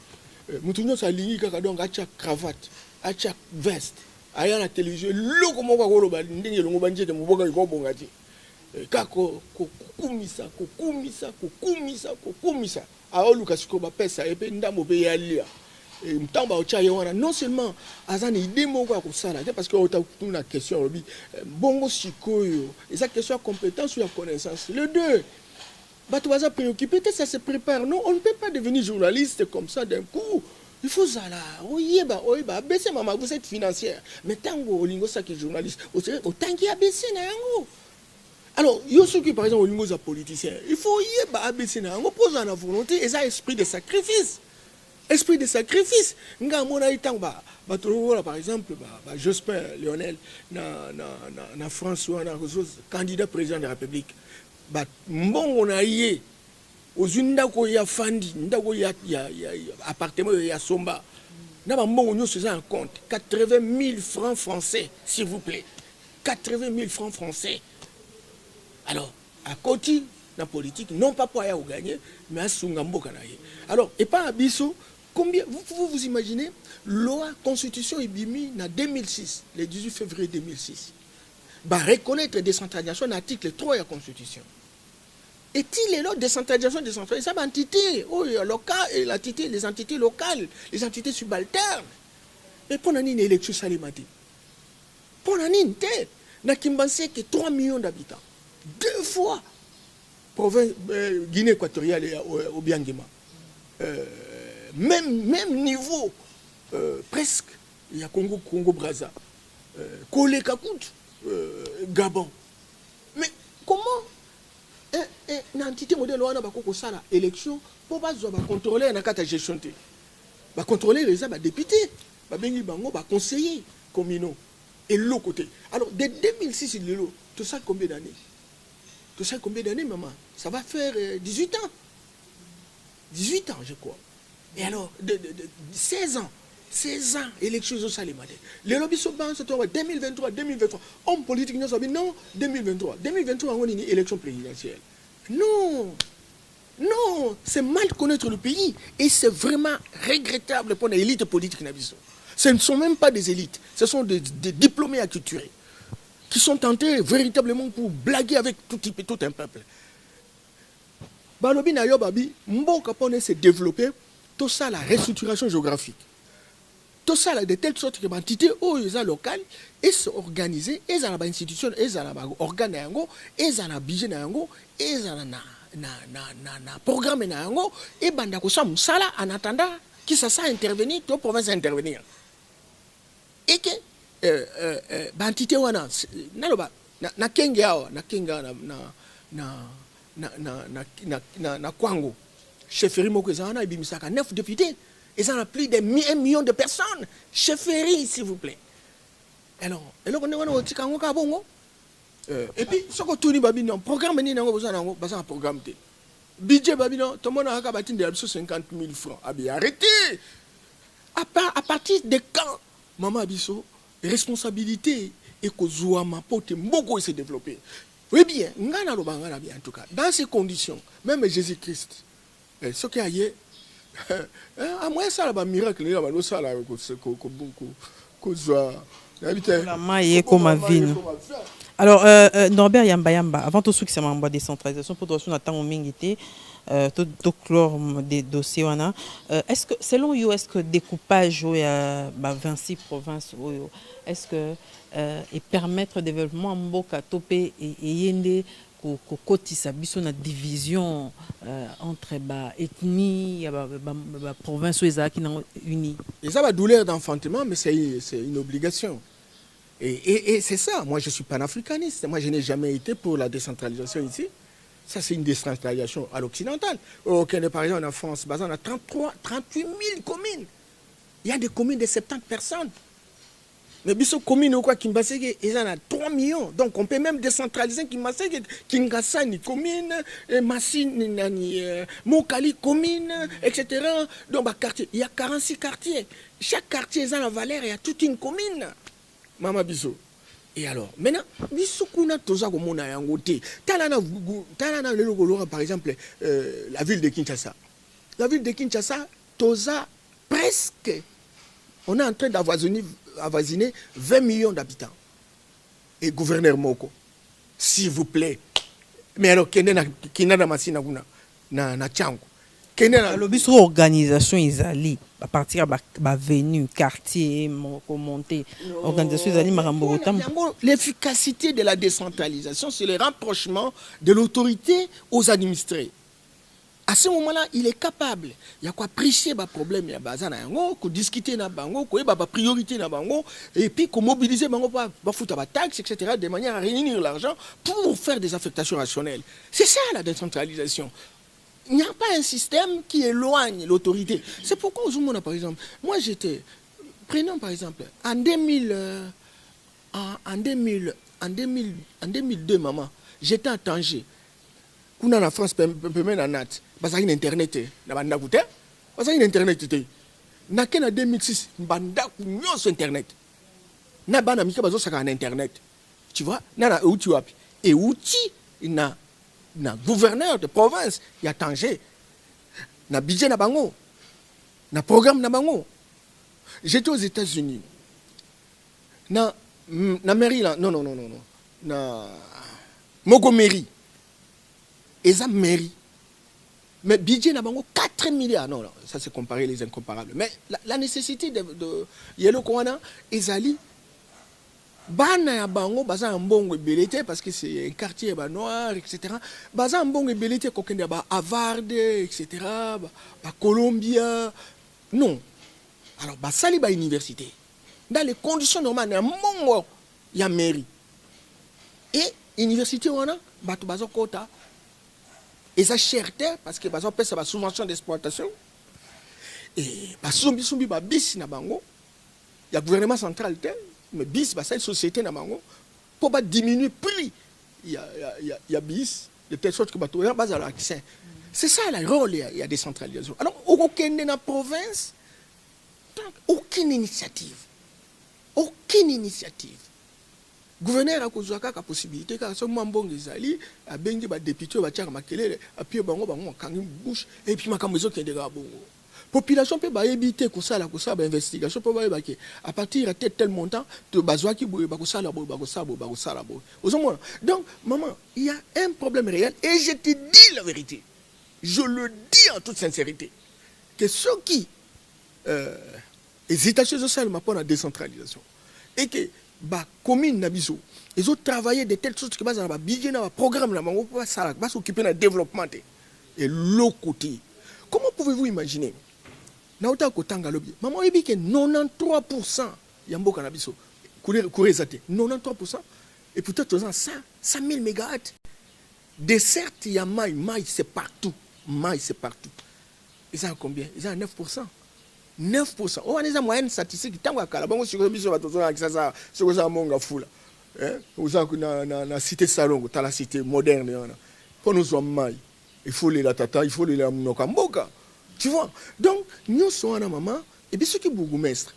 Moutounio Salini Kakadon, Acha cravate, Acha veste, Aya la télévision, Loko Moka Goloba, Ndenge Longobanje de Mboga Gobongati, Kako, Kukumisa, Kukumisa, Kukumisa, Kukumisa. Non seulement Azan idée parce que on a question bongo sikoyo et ça question compétence ou la connaissance. Le deux, Batouaza préoccupé, ça se prépare. Non, on ne peut pas devenir journaliste comme ça d'un coup. Il faut ça là. Baisser maman, vous êtes financière. Mais tant que vous êtes journaliste, autant qu'il y a baissé nango. Alors, il y a ceux qui, par exemple, au niveau des politiciens, il faut y abaisser, on pose la volonté et ça, esprit de sacrifice. Esprit de sacrifice. Par exemple, Jospin Lionel, na François, candidat président de la République. On a y aux Ndako ya Fandi, Ndako ya appartement ya Somba. N'a pas mon sur un compte. 80 000 francs français, s'il vous plaît. 80 000 francs français. Alors, à côté de la politique, non pas pour aller gagner, mais à Sungambo Kanaye. Alors, et pas à Bissot, combien, vous imaginez, loi constitution est bimi en 2006, le 18 février 2006, bah reconnaître décentralisation l'article 3 de la constitution. Et il est là, décentralisation, ça va entité locale, et l'entité, les entités locales, les entités subalternes. Et pour une élection salimati. Pour une n'a Kimbansé que 3 millions d'habitants. 2 fois province Guinée équatoriale et au Biangema. Même niveau, presque, il y a Congo-Brazza, Kolé-Kakout, Gabon. Mais comment une entité modèle a une élection pour contrôler la gestion? Contrôler les députés, les conseillers communaux et l'autre côté. Alors, de 2006, tout ça, combien d'années? Tu sais combien d'années, maman? Ça va faire 18 ans. 18 ans, je crois. Et alors, 16 ans. 16 ans, élection au Salimade. Les lobbies sont bas, c'est 2023, 2023. Homme politique, non, 2023. 2023, on a une élection présidentielle. Non. Non, c'est mal connaître le pays. Et c'est vraiment regrettable pour l'élite politique. Ce ne sont même pas des élites. Ce sont des diplômés acculturés qui sont tentés véritablement pour blaguer avec tout un peuple. Balobi na yo babi, mboka pone se développer, tout ça la restructuration géographique. Tout ça là de telle sorte que l'entité locale et s'organiser, et dans la institution, et dans la organe yango, et dans la budget yango, et dans na programme yango, et banda ko sa musala en attendant qui ça intervenir, toute province intervenir. Et que l'entité wana naloba na kenga na Kwango, chefferie moko ezana ibimisaka 9 députés. Ils en ont plus de 1 million de personnes. Chefferie, s'il vous plaît. Alors, on et puis, ce que tout le monde a programme, il y a un programme. Budget, tout le monde a 50 000 francs. Arrêtez. À partir de quand, maman Abisso, responsabilité et que Zouama Pote Mbogo s'est développé. Oui bien, en tout cas, dans ces conditions, même Jésus-Christ, ce qui a eu, à moi ça là miracle là nous ça là alors Norbert Yamba avant tout ce qui s'est en décentralisation pour on attend au mingité tout clore des dossiers on a est-ce que selon vous est-ce que découpage 26 provinces est-ce que et permettre le développement mboka topé et yende kokotisa biso na division entre ethnie province qui sont unies. Ils ont la douleur d'enfantement, mais c'est une obligation. Et c'est ça. Moi, je suis panafricaniste. Moi, je n'ai jamais été pour la décentralisation ici. Ça, c'est une décentralisation à l'occidental. Au Kenya, par exemple, en France, on a 38 000 communes. Il y a des communes de 70 personnes. Mais biso commune ou quoi Kimbaseke, ils en ont 3 millions. Donc on peut même décentraliser Kimbaseke, Kingasani commune, Massine, Mokali commune, etc. Donc quartier, il y a 46 quartiers. Chaque quartier ils ont la valeur, il y a toute une commune. Mama biso. Et alors, maintenant, biso kuna toza ko mona yango te. Talana le logo par exemple la ville de Kinshasa. La ville de Kinshasa, toza presque on est en train d'avoisiner 20 millions d'habitants. Et gouverneur Moko, s'il vous plaît. Mais alors, Kena na Masina na Tchango. L'obis organisation Isali, à partir de l'avenue, quartier, monter, organisation Isali, Marambogotam. L'efficacité de la décentralisation, c'est le rapprochement de l'autorité aux administrés. À ce moment-là, il est capable. Il y a quoi prêcher les problèmes, il y a discuter na bango, il y a priorité na bango, et puis mobiliser bango pour foutre la taxe, etc., de manière à réunir l'argent pour faire des affectations rationnelles. C'est ça la décentralisation. Il n'y a pas un système qui éloigne l'autorité. C'est pourquoi, par exemple, moi j'étais, prenons par exemple, en 2002, maman, j'étais à Tanger. Kuna na France pembe na nat basa ina internet na banda kute basa ina internet te na kena 2006 banda kunyoso internet na bana mika bazo saka na internet tu vois na outi wapi et outi na gouverneur de province ya Tanger na budget na bango na programme na bango. J'étais aux États-Unis na mairie là non na Montgomery. Et ça mairie. Mais budget n'a pas 4 milliards. Non, ça c'est comparer les incomparables. Mais la nécessité de Yelo Kouana, Ezali, Bana ya bango, baza un bon ébélité, parce que c'est un quartier noir, etc. Baza un bon ébélité, kokende ba Havard, etc. Ba Columbia. Non. Alors, ba sali ba université. Dans les conditions normales, il y a mairie. Et université, on a, bato bazo kota. Et ça cherté parce que on paie sa subvention d'exploitation. Et sumbi ba bis na bango. Il y a gouvernement central mais bis ba ça société na bango pour pas diminuer prix il y a bis, de telle sorte que bateau est basé à l'accès. C'est ça le rôle, il y a décentralisation. Alors, aucune dans la province, aucune initiative. Aucune initiative. Gouverneur a causé la possibilité car ce moment ezali a bengi ba député ba tiaka makelele appuyer bango kangi bouche et puis makambezo qui est déjà bongo. Population peut ba éviter ko sala investigation peut ba ke à partir de tel montant de bazwa ki boye ba ko sala bo. Donc maman, il y a un problème réel et je te dis la vérité. Je le dis en toute sincérité que ceux qui hésitation sociale pour la décentralisation et que bah commune nabiso ils ont travaillé de telle sorte que bas na budget na programme na bango pour ça va s'occuper du développement et l'autre côté comment pouvez-vous imaginer na ota ko tanga lobi maman yebi que 93% ya mboka nabiso kurizate 93% et peut-être 100 000 mégawatts de certes il y a maï c'est partout ils ont combien ils ont 9%. 9%. On a des moyennes statistiques. Tant que la banque sur le biso va toujours avec ça, sur ça monga fula. Vous avez na cité Salongo, ta la cité moderne. Pour nous sommes maï, il faut les la tata, il faut les la mokamboka. Tu vois. Donc nous sommes à maman et puis ceux qui bourgmestre,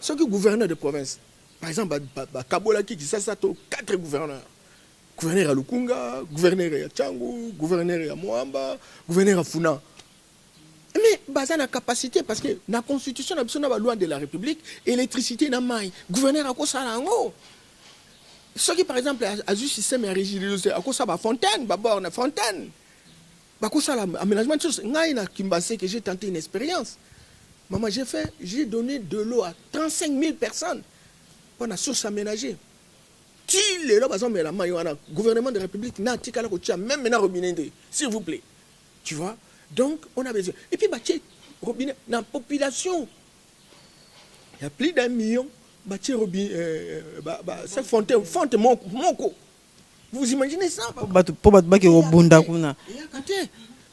ceux qui gouverneurs de province. Par exemple, Kabola qui ça 4 gouverneurs. Gouverneur à Lukunga, gouverneur à Tchangu, gouverneur à Moamba, gouverneur à Funa. Mais basé la capacité parce que la constitution a besoin de la loi de la République, électricité n'a maille, gouverneur à cause de ceux qui par exemple a juste système et rigidité à cause de la fontaine, d'abord la fontaine, à cause de l'aménagement de choses. Que j'ai tenté une expérience. Maman, j'ai donné de l'eau à 35 000 personnes pour la source aménagée. Qui est là, par exemple, le gouvernement de la République n'a pas même maintenant robinet, s'il vous plaît. Tu vois? Donc, on a besoin. Et puis, robinet, dans la population, il y a plus d'1 million. C'est fontaine, monko. Vous imaginez ça?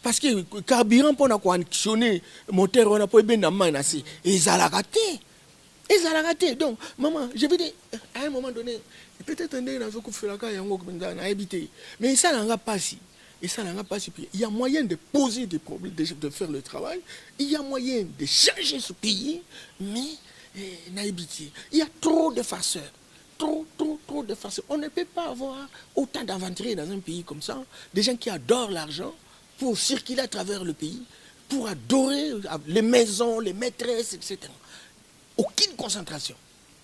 Parce que le carburant pour actionner le moteur, on a pas bien dans ils ont raté. Donc, maman, je veux dire, à un moment donné, peut-être un day, on a habité. Mais ça n'a pas si. Et ça n'a pas suffi. Il y a moyen de poser des problèmes, de faire le travail. Il y a moyen de changer ce pays, mais il y a trop de farceurs. Trop de farceurs. On ne peut pas avoir autant d'aventuriers dans un pays comme ça. Des gens qui adorent l'argent pour circuler à travers le pays, pour adorer les maisons, les maîtresses, etc. Aucune concentration.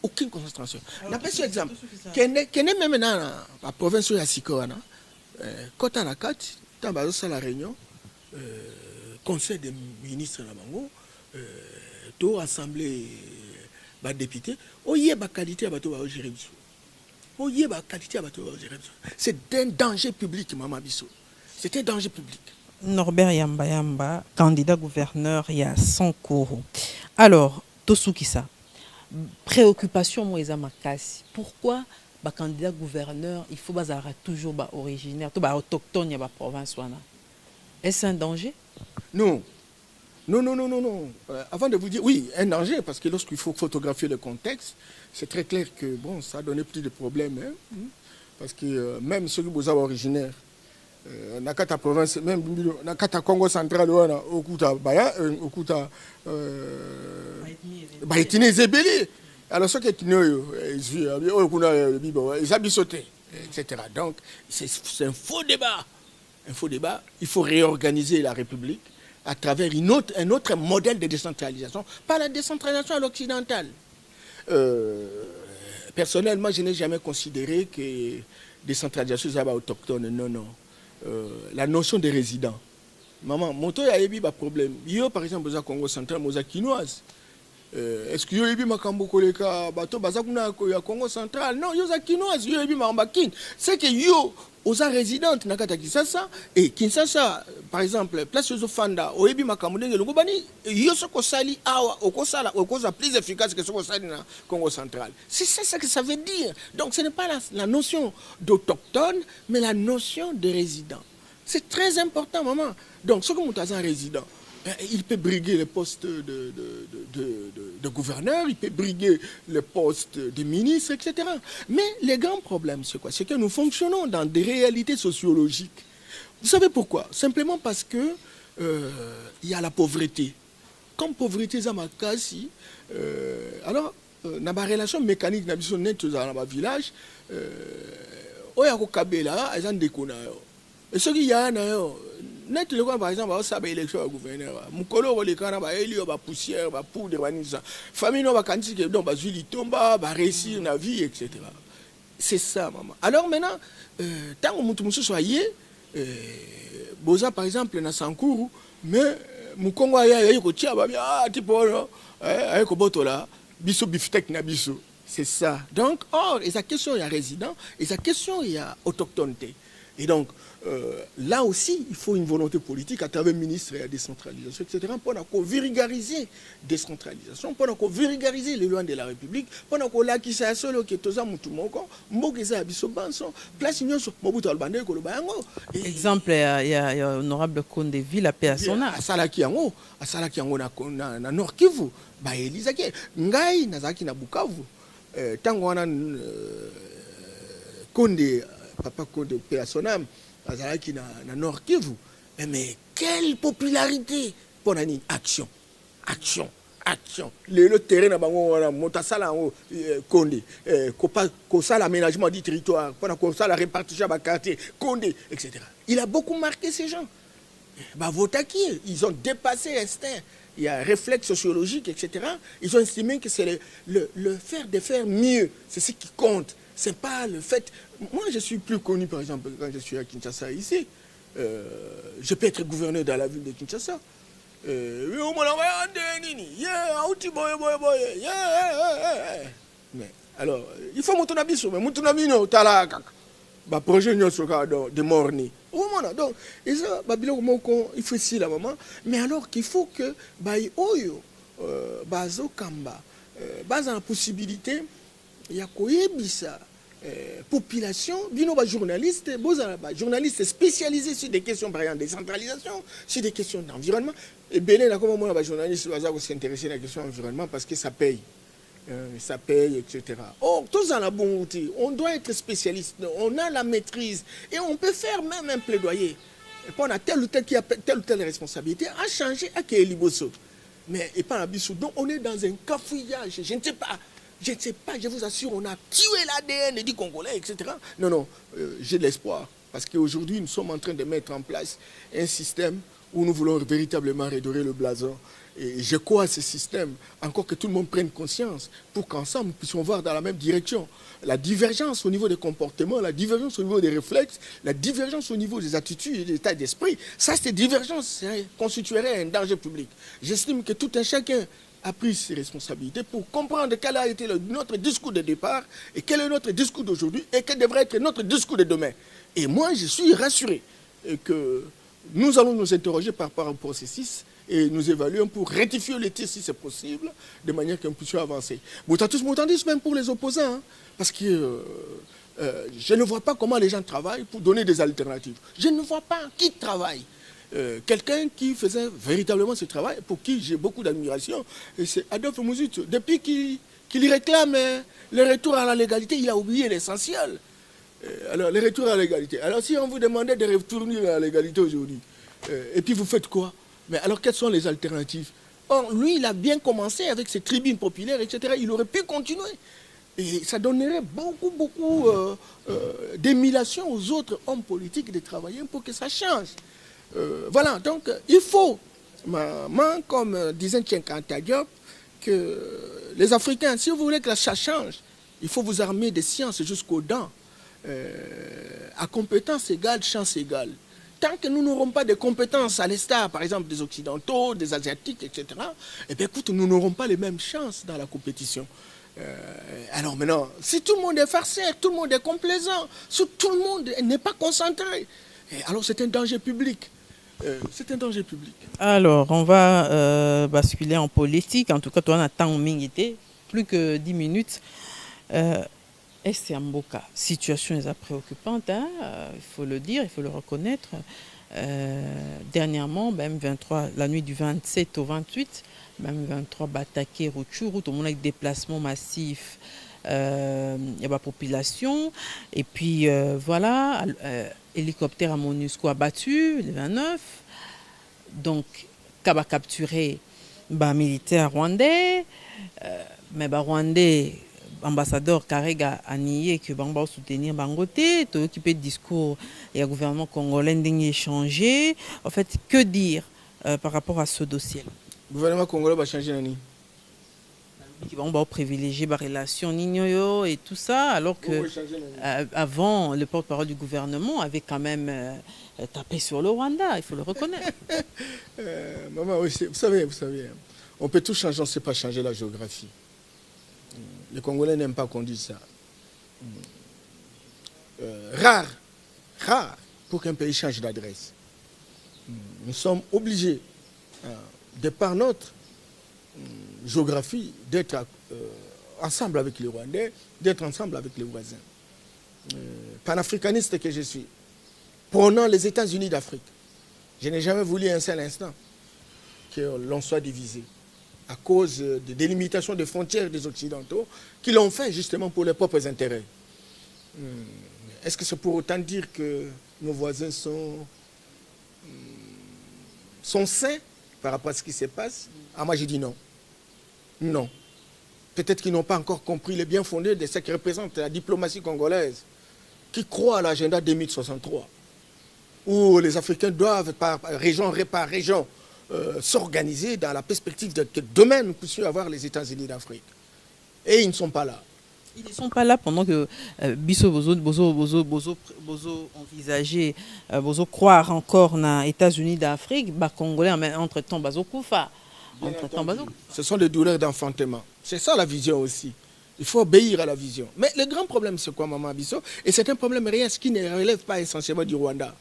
On a pas ce exemple. Qui est même dans la province de Sikora. Quand on a 4, on a la réunion, conseil des ministres de la Bango, tout assemblée de députés, on y a la qualité à bateau gérer. C'est un danger public, Maman Bissot. C'est un danger public. Norbert Yamba, candidat gouverneur, il y a 100 cours. Alors, Tosukisa, préoccupation, moi, pourquoi le candidat gouverneur, il faut toujours originaire, autochtone de la province? Est-ce un danger? Non. Avant de vous dire, oui, un danger, parce que lorsqu'il faut photographier le contexte, c'est très clair que bon, ça a donné plus de problèmes. Hein, parce que même ceux qui sont originaires, dans la province, même dans le Congo central, au Kuta Baya, au Kuta Baïtine Zébélé. Alors, ceux qui ils ont sauté, etc. Donc, c'est un faux débat. Il faut réorganiser la République à travers un autre modèle de décentralisation, pas la décentralisation à l'occidentale. Personnellement, je n'ai jamais considéré que décentralisation soit autochtone. Non. La notion de résident. Maman, mon toy a eu un problème. Yo, par exemple, au Congo central, aux Quinoise. Est-ce que yo ebi makambo koleka bato bazakuna ya Congo central? Non, yo za Quinoise, yo ebi makambakin. C'est que yo oza résidente na kata Kinshasa et Kinshasa par exemple place yo fanda o ebi makambo ndenge longo bani yo soko sali awa okoza plus efficace que soko sali na Congo central. C'est ça que ça veut dire. Donc ce n'est pas la notion d'autochtone mais la notion de résident. C'est très important maman. Donc ce que nous avons un résident Il peut briguer le poste de gouverneur, il peut briguer le poste de ministre, etc. Mais les grands problèmes, c'est quoi? C'est que nous fonctionnons dans des réalités sociologiques. Vous savez pourquoi? Simplement parce que il y a la pauvreté. Comme pauvreté, ça m'a cassé. Alors, dans ma relation mécanique, dans le village, il y a des kabela, ils ont des connards. Et ce qu'il y a, net le par exemple, ça va élection au gouverneur. Mukolo le kana ba elio ba poussière, ba poudre, ba nisa. Famille no ba kanti donc ba zuli tomba, ba réussir na vie, etc. C'est ça, maman. Alors maintenant, tant que mutu musu soyé, boza par exemple na Sankuru, mais mukongo ya ko tia ba tipo ko botola, biso biftek na biso. C'est ça. Donc, or, et sa question il y a résident, et sa question il y a autochtoneté. Et donc, là aussi, il faut une volonté politique à travers le ministre et la décentralisation, etc., pour vulgariser la décentralisation, pour vulgariser les lois de la République, pour que là, qui s'est solo, qui est tout ça, exemple, il y a honorable Konde Ville à Persona. À Salakiango, na Nord Kivu, bah Elisaki, Ngai, Nazaki na Bukavu, tango wana Konde, papa Konde Persona. Qui na Nord Kivu, mais quelle popularité pour une action, le terrain na bango na motasala Konde, ko ça l'aménagement du territoire, pour ça la répartition ba quartier Konde, etc. Il a beaucoup marqué ces gens. Bah Votaki, ils ont dépassé l'instinct. Il y a un réflexe sociologique, etc. Ils ont estimé que c'est le faire de faire mieux, c'est ce qui compte. C'est pas le fait. Moi, je suis plus connu, par exemple, quand je suis à Kinshasa ici. Je peux être gouverneur dans la ville de Kinshasa. Mais alors, il faut monter un biso, mais monter un bino, t'as bah projet de morni. Donc, et ça, il faut ici la maman. Mais alors qu'il faut que bah oyo, bazo kamba, base en la possibilité. Il y a ça population, bino ba journaliste, journalistes spécialisés sur des questions par exemple de décentralisation, sur des questions d'environnement. Et Bénin a comment moi journaliste va s'intéresser à la question d'environnement parce que ça paye, etc. Or tous dans la bonne outil, on doit être spécialiste, on a la maîtrise et on peut faire même un plaidoyer. Et puis on a tel ou tel qui a telle ou telle responsabilité à changer à Kéliboso. Mais et pas Bissou. Donc on est dans un cafouillage. Je ne sais pas, je vous assure, on a tué l'ADN du Congolais, etc. Non, j'ai de l'espoir. Parce qu'aujourd'hui, nous sommes en train de mettre en place un système où nous voulons véritablement redorer le blason. Et je crois à ce système, encore que tout le monde prenne conscience, pour qu'ensemble, nous puissions voir dans la même direction. La divergence au niveau des comportements, la divergence au niveau des réflexes, la divergence au niveau des attitudes et des états d'esprit, ça, ces divergences constitueraient un danger public. J'estime que tout un chacun a pris ses responsabilités pour comprendre quel a été notre discours de départ et quel est notre discours d'aujourd'hui et quel devrait être notre discours de demain. Et moi, je suis rassuré que nous allons nous interroger par rapport au processus et nous évaluons pour rectifier le tir si c'est possible, de manière que nous puissions avancer. Moutatus même pour les opposants, hein, parce que je ne vois pas comment les gens travaillent pour donner des alternatives. Je ne vois pas qui travaille. Quelqu'un qui faisait véritablement ce travail, pour qui j'ai beaucoup d'admiration, c'est Adolphe Mouzut. Depuis qu'il réclame le retour à la légalité, il a oublié l'essentiel. Alors, le retour à la légalité. Alors, si on vous demandait de retourner à la légalité aujourd'hui, et puis vous faites quoi? Mais alors, quelles sont les alternatives? Or, lui, il a bien commencé avec ses tribunes populaires, etc. Il aurait pu continuer. Et ça donnerait beaucoup d'émulation aux autres hommes politiques de travailler pour que ça change. Voilà, donc il faut, comme disait Tchenkanta Diop, que les Africains, si vous voulez que ça change, il faut vous armer de sciences jusqu'aux dents, à compétences égales, chance égale. Tant que nous n'aurons pas de compétences à l'instar, par exemple, des Occidentaux, des Asiatiques, etc., eh bien, écoute, nous n'aurons pas les mêmes chances dans la compétition. Alors maintenant, si tout le monde est farceur, tout le monde est complaisant, si tout le monde n'est pas concentré, alors c'est un danger public. C'est un danger public. Alors, on va basculer en politique. En tout cas, toi, on attend au Mingité, plus que 10 minutes. Est Mboka, situation est préoccupante, hein, il faut le dire, il faut le reconnaître. Dernièrement, même 23, la nuit du 27 au 28, même 23 attaqué Rutshuru, tout le monde avec déplacement massif. Il y a la population. Et puis voilà, hélicoptère à MONUSCO abattu le 29. Donc, Kaba capturé militaire rwandais. Mais rwandais, ambassadeur Karega a nié que Bamba soutenir Bangote, tout occupé de discours et le gouvernement congolais n'a changé. En fait, que dire par rapport à ce dossier? Le gouvernement congolais va changer l'année. On va privilégier la relation Nignoyo et tout ça, alors que avant, le porte-parole du gouvernement avait quand même tapé sur le Rwanda, il faut le reconnaître. Maman, oui, vous savez, on peut tout changer, on ne sait pas changer la géographie. Les Congolais n'aiment pas qu'on dise ça. Rare pour qu'un pays change d'adresse. Nous sommes obligés, de par notre géographie, d'être ensemble avec les Rwandais, d'être ensemble avec les voisins. Panafricaniste que je suis, prônant les États-Unis d'Afrique, je n'ai jamais voulu un seul instant que l'on soit divisé à cause de délimitation des frontières des Occidentaux qui l'ont fait justement pour leurs propres intérêts. Est-ce que c'est pour autant dire que nos voisins sont sains par rapport à ce qui se passe? Ah, moi, je dis non. Non. Peut-être qu'ils n'ont pas encore compris les bien fondés de ce qui représente la diplomatie congolaise, qui croit à l'agenda 2063, où les Africains doivent, par région, s'organiser dans la perspective de que demain nous puissions avoir les États-Unis d'Afrique. Et ils ne sont pas là. Ils ne sont pas là pendant que Bisso Bozo envisager, Bozo croire encore dans les États-Unis d'Afrique, Congolais entre-temps Bazo Koufa. Ce sont des douleurs d'enfantement. C'est ça la vision aussi. Il faut obéir à la vision. Mais le grand problème, c'est quoi, Maman Bisso? Et c'est un problème réel, ce qui ne relève pas essentiellement du Rwanda.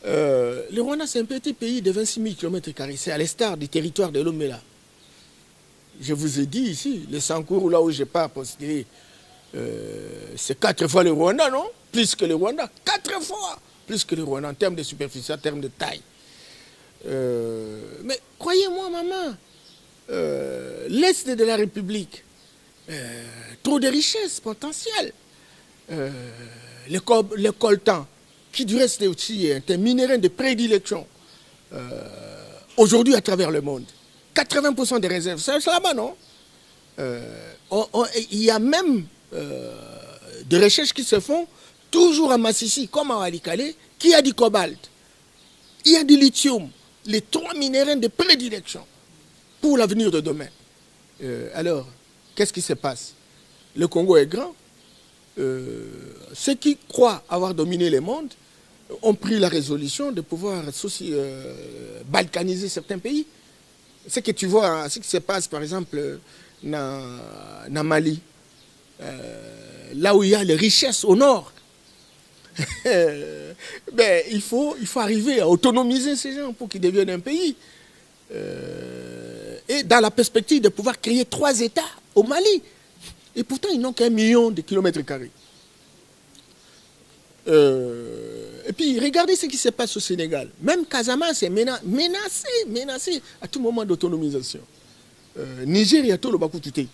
Le Rwanda, c'est un petit pays de 26 000 km². C'est à l'instar du territoire de Lomela. Je vous ai dit ici, le Sankourou, là où je pars postuler, c'est 4 fois le Rwanda, non? Plus que le Rwanda. 4 fois plus que le Rwanda en termes de superficie, en termes de taille. Mais croyez-moi, maman, l'Est de la République, trop de richesses potentielles. Le coltan, qui du reste aussi est un minerai de prédilection, aujourd'hui à travers le monde. 80% des réserves, c'est là-bas, non? Il y a même des recherches qui se font toujours à Massissi, comme à Walikale, qui a du cobalt, il y a du lithium, les 3 minéraux de prédilection pour l'avenir de demain. Alors, qu'est-ce qui se passe? Le Congo est grand. Ceux qui croient avoir dominé le monde ont pris la résolution de pouvoir balkaniser certains pays. Ce que tu vois, ce qui se passe par exemple dans Mali, là où il y a les richesses au nord, ben, il faut arriver à autonomiser ces gens pour qu'ils deviennent un pays. Et dans la perspective de pouvoir créer 3 États au Mali. Et pourtant, ils n'ont qu'un million de kilomètres carrés. Et puis, regardez ce qui se passe au Sénégal. Même Casamance est menacé à tout moment d'autonomisation. Nigeria, tout le Bakoutouté.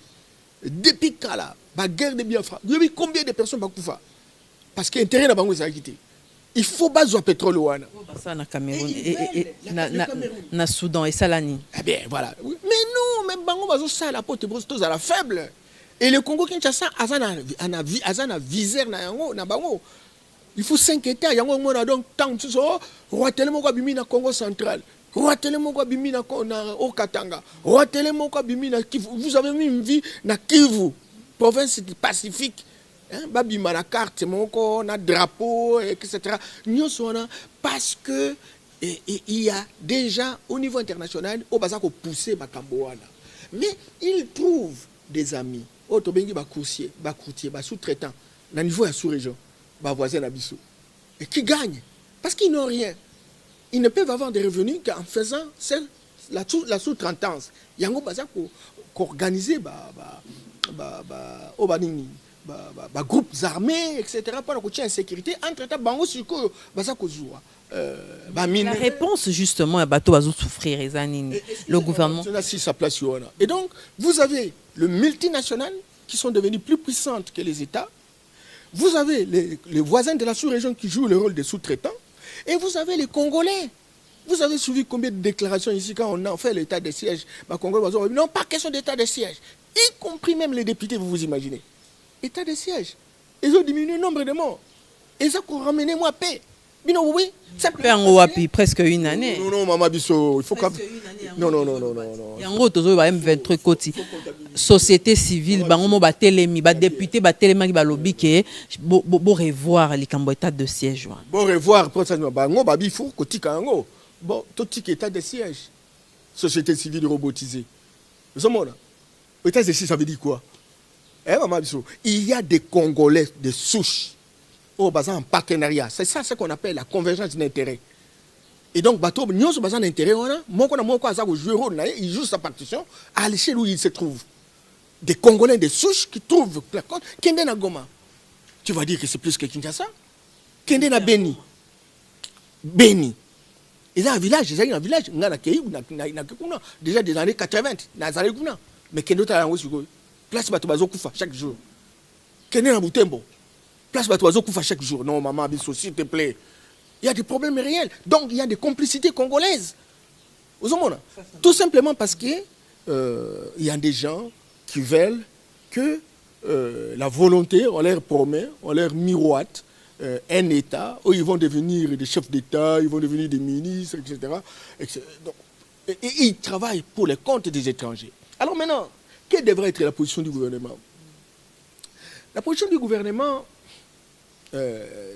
Depuis Kala, la guerre de Biafra, il y a combien de personnes Bakoufa? Parce que l'intérêt de Bango, c'est quitté. Il faut baser au pétrole. Ça, na Cameroun et na Soudan et Salani. Eh bien, voilà. Mais nous, même Bango, bazo ça la pote tous à la faible. Et le Congo Kinshasa, azana viseur na Bango. Il faut s'inquiéter. Yango mona donc tant tu so, roi tellement quoi bimi na Congo central. Roi tellement quoi bimi na au Katanga. Roi tellement quoi bimi na Kivu. Vous avez mis une vie na Kivu, province du Pacifique. Babima la carte, mon a drapeau, etc. Parce que il y a déjà au niveau international, au Bazako poussé Bakamboana. Mais ils trouvent des amis, Otobengi Bakoursier, Bakourtier, sous-traitants, au niveau de la sous-région, voisin Abissou, et qui gagnent parce qu'ils n'ont rien. Ils ne peuvent avoir des revenus qu'en faisant la sous-traitance. Il y a un Bazako organiser Obanini. groupes armés, etc. Pour la sécurité, entre-temps, bango siko, baza kozua. La réponse, justement, à Bateau va souffrir, le gouvernement. Si ça place, et donc, vous avez le multinational qui sont devenus plus puissantes que les États. Vous avez les voisins de la sous-région qui jouent le rôle des sous-traitants. Et vous avez les Congolais. Vous avez suivi combien de déclarations ici quand on a fait l'état de siège. Non, pas question d'état de siège. Y compris même les députés, vous vous imaginez. État de siège. Ils ont diminué le nombre de morts. Et ça pour ramener moi paix. Oui, presque une année. Non, maman Bisso, il faut quand Non. Il y a un autre M23 côté. Société civile, bango ba telemi, ba député ba telema ki ba lobby ke bo revoir les cambo état de siège. Bon revoir pour ça bango ba bifou côté kango. Bon, tout état de siège. Société civile robotisée. Vous savez là. État de siège ça veut dire quoi? Maman Bisso, il y a des Congolais de souche. En partenariat. C'est ça ce qu'on appelle la convergence d'intérêts. Et donc, bateau, nous sommes en intérêt, il joue sa partition à l'échelle où il se trouve. Des Congolais de souche qui trouvent la compte. Kende na Goma. Tu vas dire que c'est plus que Kinshasa? Kende na Beni. Beni. Ils ont un village, déjà des années 80. Mais Kende na place bateau Koufa chaque jour. Kende na Butembo. Place Batoiseau Koufa chaque jour. Non, maman, s'il te plaît. Il y a des problèmes réels. Donc, il y a des complicités congolaises. Tout simplement parce que il y a des gens qui veulent que la volonté, on leur promet, on leur miroite un État où ils vont devenir des chefs d'État, ils vont devenir des ministres, etc. Donc, et ils travaillent pour les comptes des étrangers. Alors maintenant, quelle devrait être la position du gouvernement? La position du gouvernement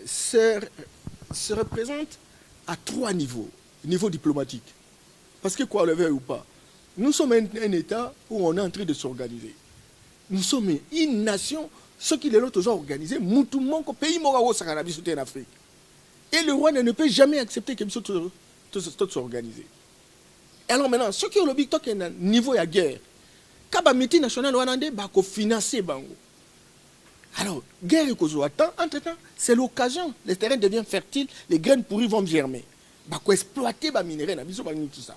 se représente à 3 niveaux. Niveau diplomatique. Parce que quoi, on le veut ou pas, nous sommes un État où on est en train de s'organiser. Nous sommes une nation, ceux qui les ont toujours organisés, Moutoumon, pays Morawo, Sakarabi, soutien en Afrique. Et le Rwanda ne peut jamais accepter que nous soient organisés. Alors maintenant, ceux qui ont le big talk niveau de la guerre, quand le multinational rwandais va financer Bango. Alors, guerre et entre-temps, c'est l'occasion. Les terrains deviennent fertiles, les graines pourries vont germer. Il faut exploiter les minéraux, tout ça.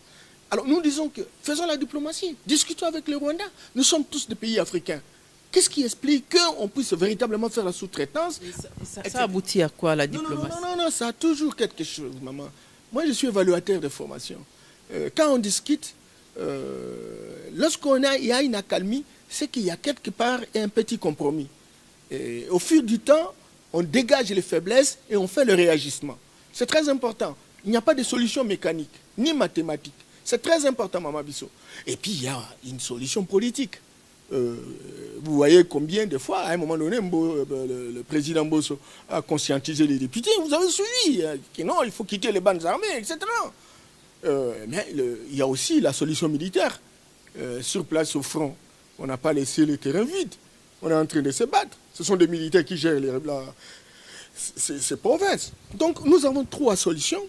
Alors, nous disons que faisons la diplomatie, discutons avec le Rwanda. Nous sommes tous des pays africains. Qu'est-ce qui explique qu'on puisse véritablement faire la sous-traitance? Ça aboutit à quoi, la diplomatie? Non, ça a toujours quelque chose, maman. Moi, je suis évaluateur de formation. Quand on discute, lorsqu'il y a une accalmie, c'est qu'il y a quelque part un petit compromis. Et au fil du temps, on dégage les faiblesses et on fait le réagissement. C'est très important. Il n'y a pas de solution mécanique, ni mathématique. C'est très important, Maman Bisso. Et puis, il y a une solution politique. Vous voyez combien de fois, à un moment donné, le président Mbosso a conscientisé les députés. Vous avez suivi que non, il faut quitter les bandes armées, etc. Mais il y a aussi la solution militaire. Sur place, au front, on n'a pas laissé le terrain vide. On est en train de se battre. Ce sont des militaires qui gèrent ces provinces. Donc, nous avons 3 solutions.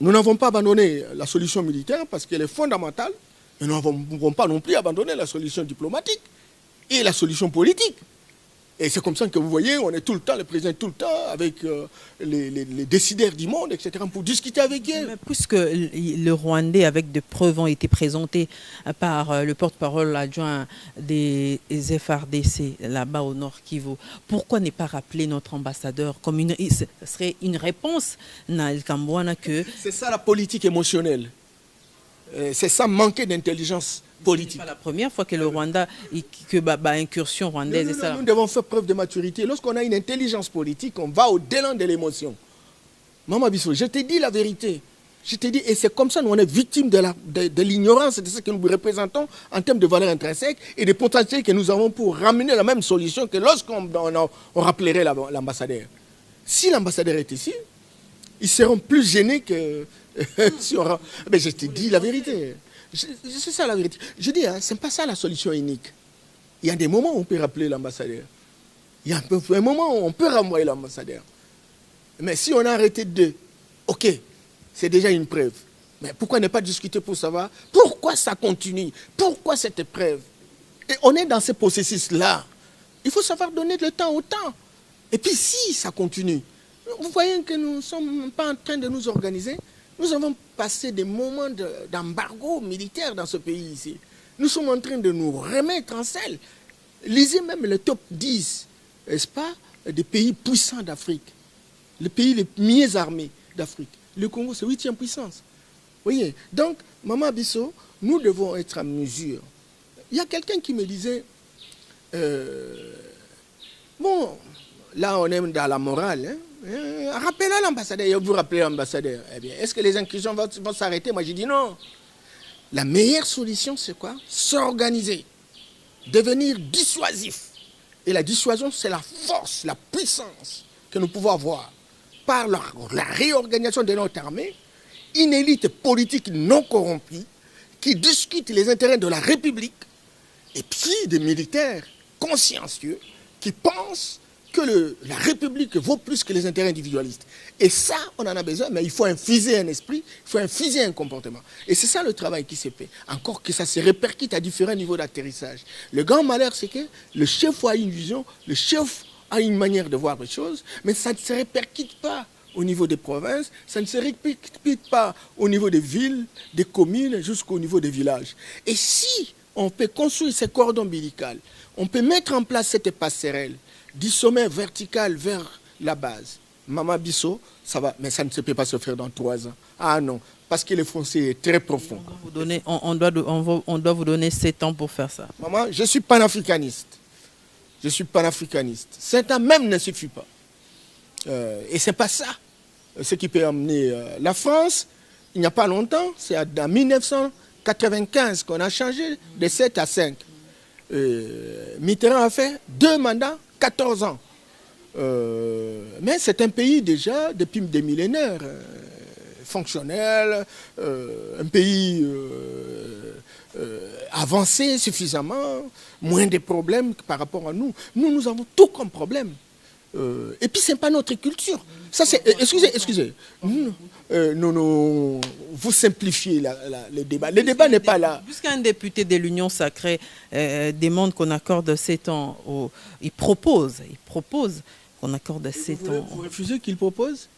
Nous n'avons pas abandonné la solution militaire parce qu'elle est fondamentale. Mais nous ne pouvons pas non plus abandonner la solution diplomatique et la solution politique. Et c'est comme ça que vous voyez, on est tout le temps, le président est tout le temps avec les décideurs du monde, etc., pour discuter avec eux. Mais puisque le Rwandais, avec des preuves, ont été présentés par le porte-parole adjoint des FRDC, là-bas au Nord Kivu, pourquoi ne pas rappeler notre ambassadeur comme ce serait une réponse que... C'est ça la politique émotionnelle. C'est ça manquer d'intelligence politique. C'est pas la première fois que le Rwanda, incursion rwandaise. Nous devons faire preuve de maturité. Lorsqu'on a une intelligence politique, on va au-delà de l'émotion. Maman Bissou, je te dis la vérité. Je te dis, et c'est comme ça que nous on est victimes de l'ignorance de ce que nous représentons en termes de valeurs intrinsèques et des potentiels que nous avons pour ramener la même solution que lorsqu'on rappellerait l'ambassadeur. Si l'ambassadeur est ici, ils seront plus gênés que... Mais je te dis la vérité. C'est ça la vérité. Je dis, ce n'est pas ça la solution unique. Il y a des moments où on peut rappeler l'ambassadeur. Il y a un moment où on peut renvoyer l'ambassadeur. Mais si on a arrêté de... Ok, c'est déjà une preuve. Mais pourquoi ne pas discuter pour savoir pourquoi ça continue? Pourquoi cette épreuve? Et on est dans ce processus-là. Il faut savoir donner le temps au temps. Et puis si ça continue, vous voyez que nous ne sommes pas en train de nous organiser. Nous avons passé des moments d'embargo militaire dans ce pays ici. Nous sommes en train de nous remettre en selle. Lisez même le top 10, n'est-ce pas, des pays puissants d'Afrique. Les pays les mieux armés d'Afrique. Le Congo, c'est 8e puissance. Vous voyez, donc, Maman Bissot, nous devons être en mesure. Il y a quelqu'un qui me disait, bon, là on est dans la morale, hein, rappelez l'ambassadeur, vous rappelez l'ambassadeur. Eh bien, est-ce que les incursions vont s'arrêter? Moi, j'ai dit non. La meilleure solution, c'est quoi? S'organiser, devenir dissuasif. Et la dissuasion, c'est la force, la puissance que nous pouvons avoir par la réorganisation de notre armée, une élite politique non corrompue qui discute les intérêts de la République et puis des militaires consciencieux qui pensent que la République vaut plus que les intérêts individualistes. Et ça, on en a besoin, mais il faut infuser un esprit, il faut infuser un comportement. Et c'est ça le travail qui s'est fait. Encore que ça se répercute à différents niveaux d'atterrissage. Le grand malheur, c'est que le chef a une vision, le chef a une manière de voir les choses, mais ça ne se répercute pas au niveau des provinces, ça ne se répercute pas au niveau des villes, des communes, jusqu'au niveau des villages. Et si on peut construire ces cordons ombilicaux, on peut mettre en place cette passerelle du sommet vertical vers la base. Maman Bissot, ça va, mais ça ne se peut pas se faire dans 3 ans. Ah non, parce que le foncier est très profond. On doit vous donner 7 ans pour faire ça. Maman, je suis panafricaniste. Je suis panafricaniste. 7 ans même ne suffit pas. Et ce n'est pas ça ce qui peut amener la France. Il n'y a pas longtemps, c'est en 1995 qu'on a changé de 7 à 5. Mitterrand a fait 2 mandats, 14 ans. Mais c'est un pays déjà, depuis des millénaires, fonctionnel, un pays avancé suffisamment, moins de problèmes par rapport à nous. Nous avons tout comme problème. Et puis, ce n'est pas notre culture. Ça, c'est, excusez. Non, vous simplifiez le débat. Le débat n'est pas là. Puisqu'un député de l'Union sacrée demande qu'on accorde 7 ans, il propose qu'on accorde 7 ans. Vous refusez qu'il propose?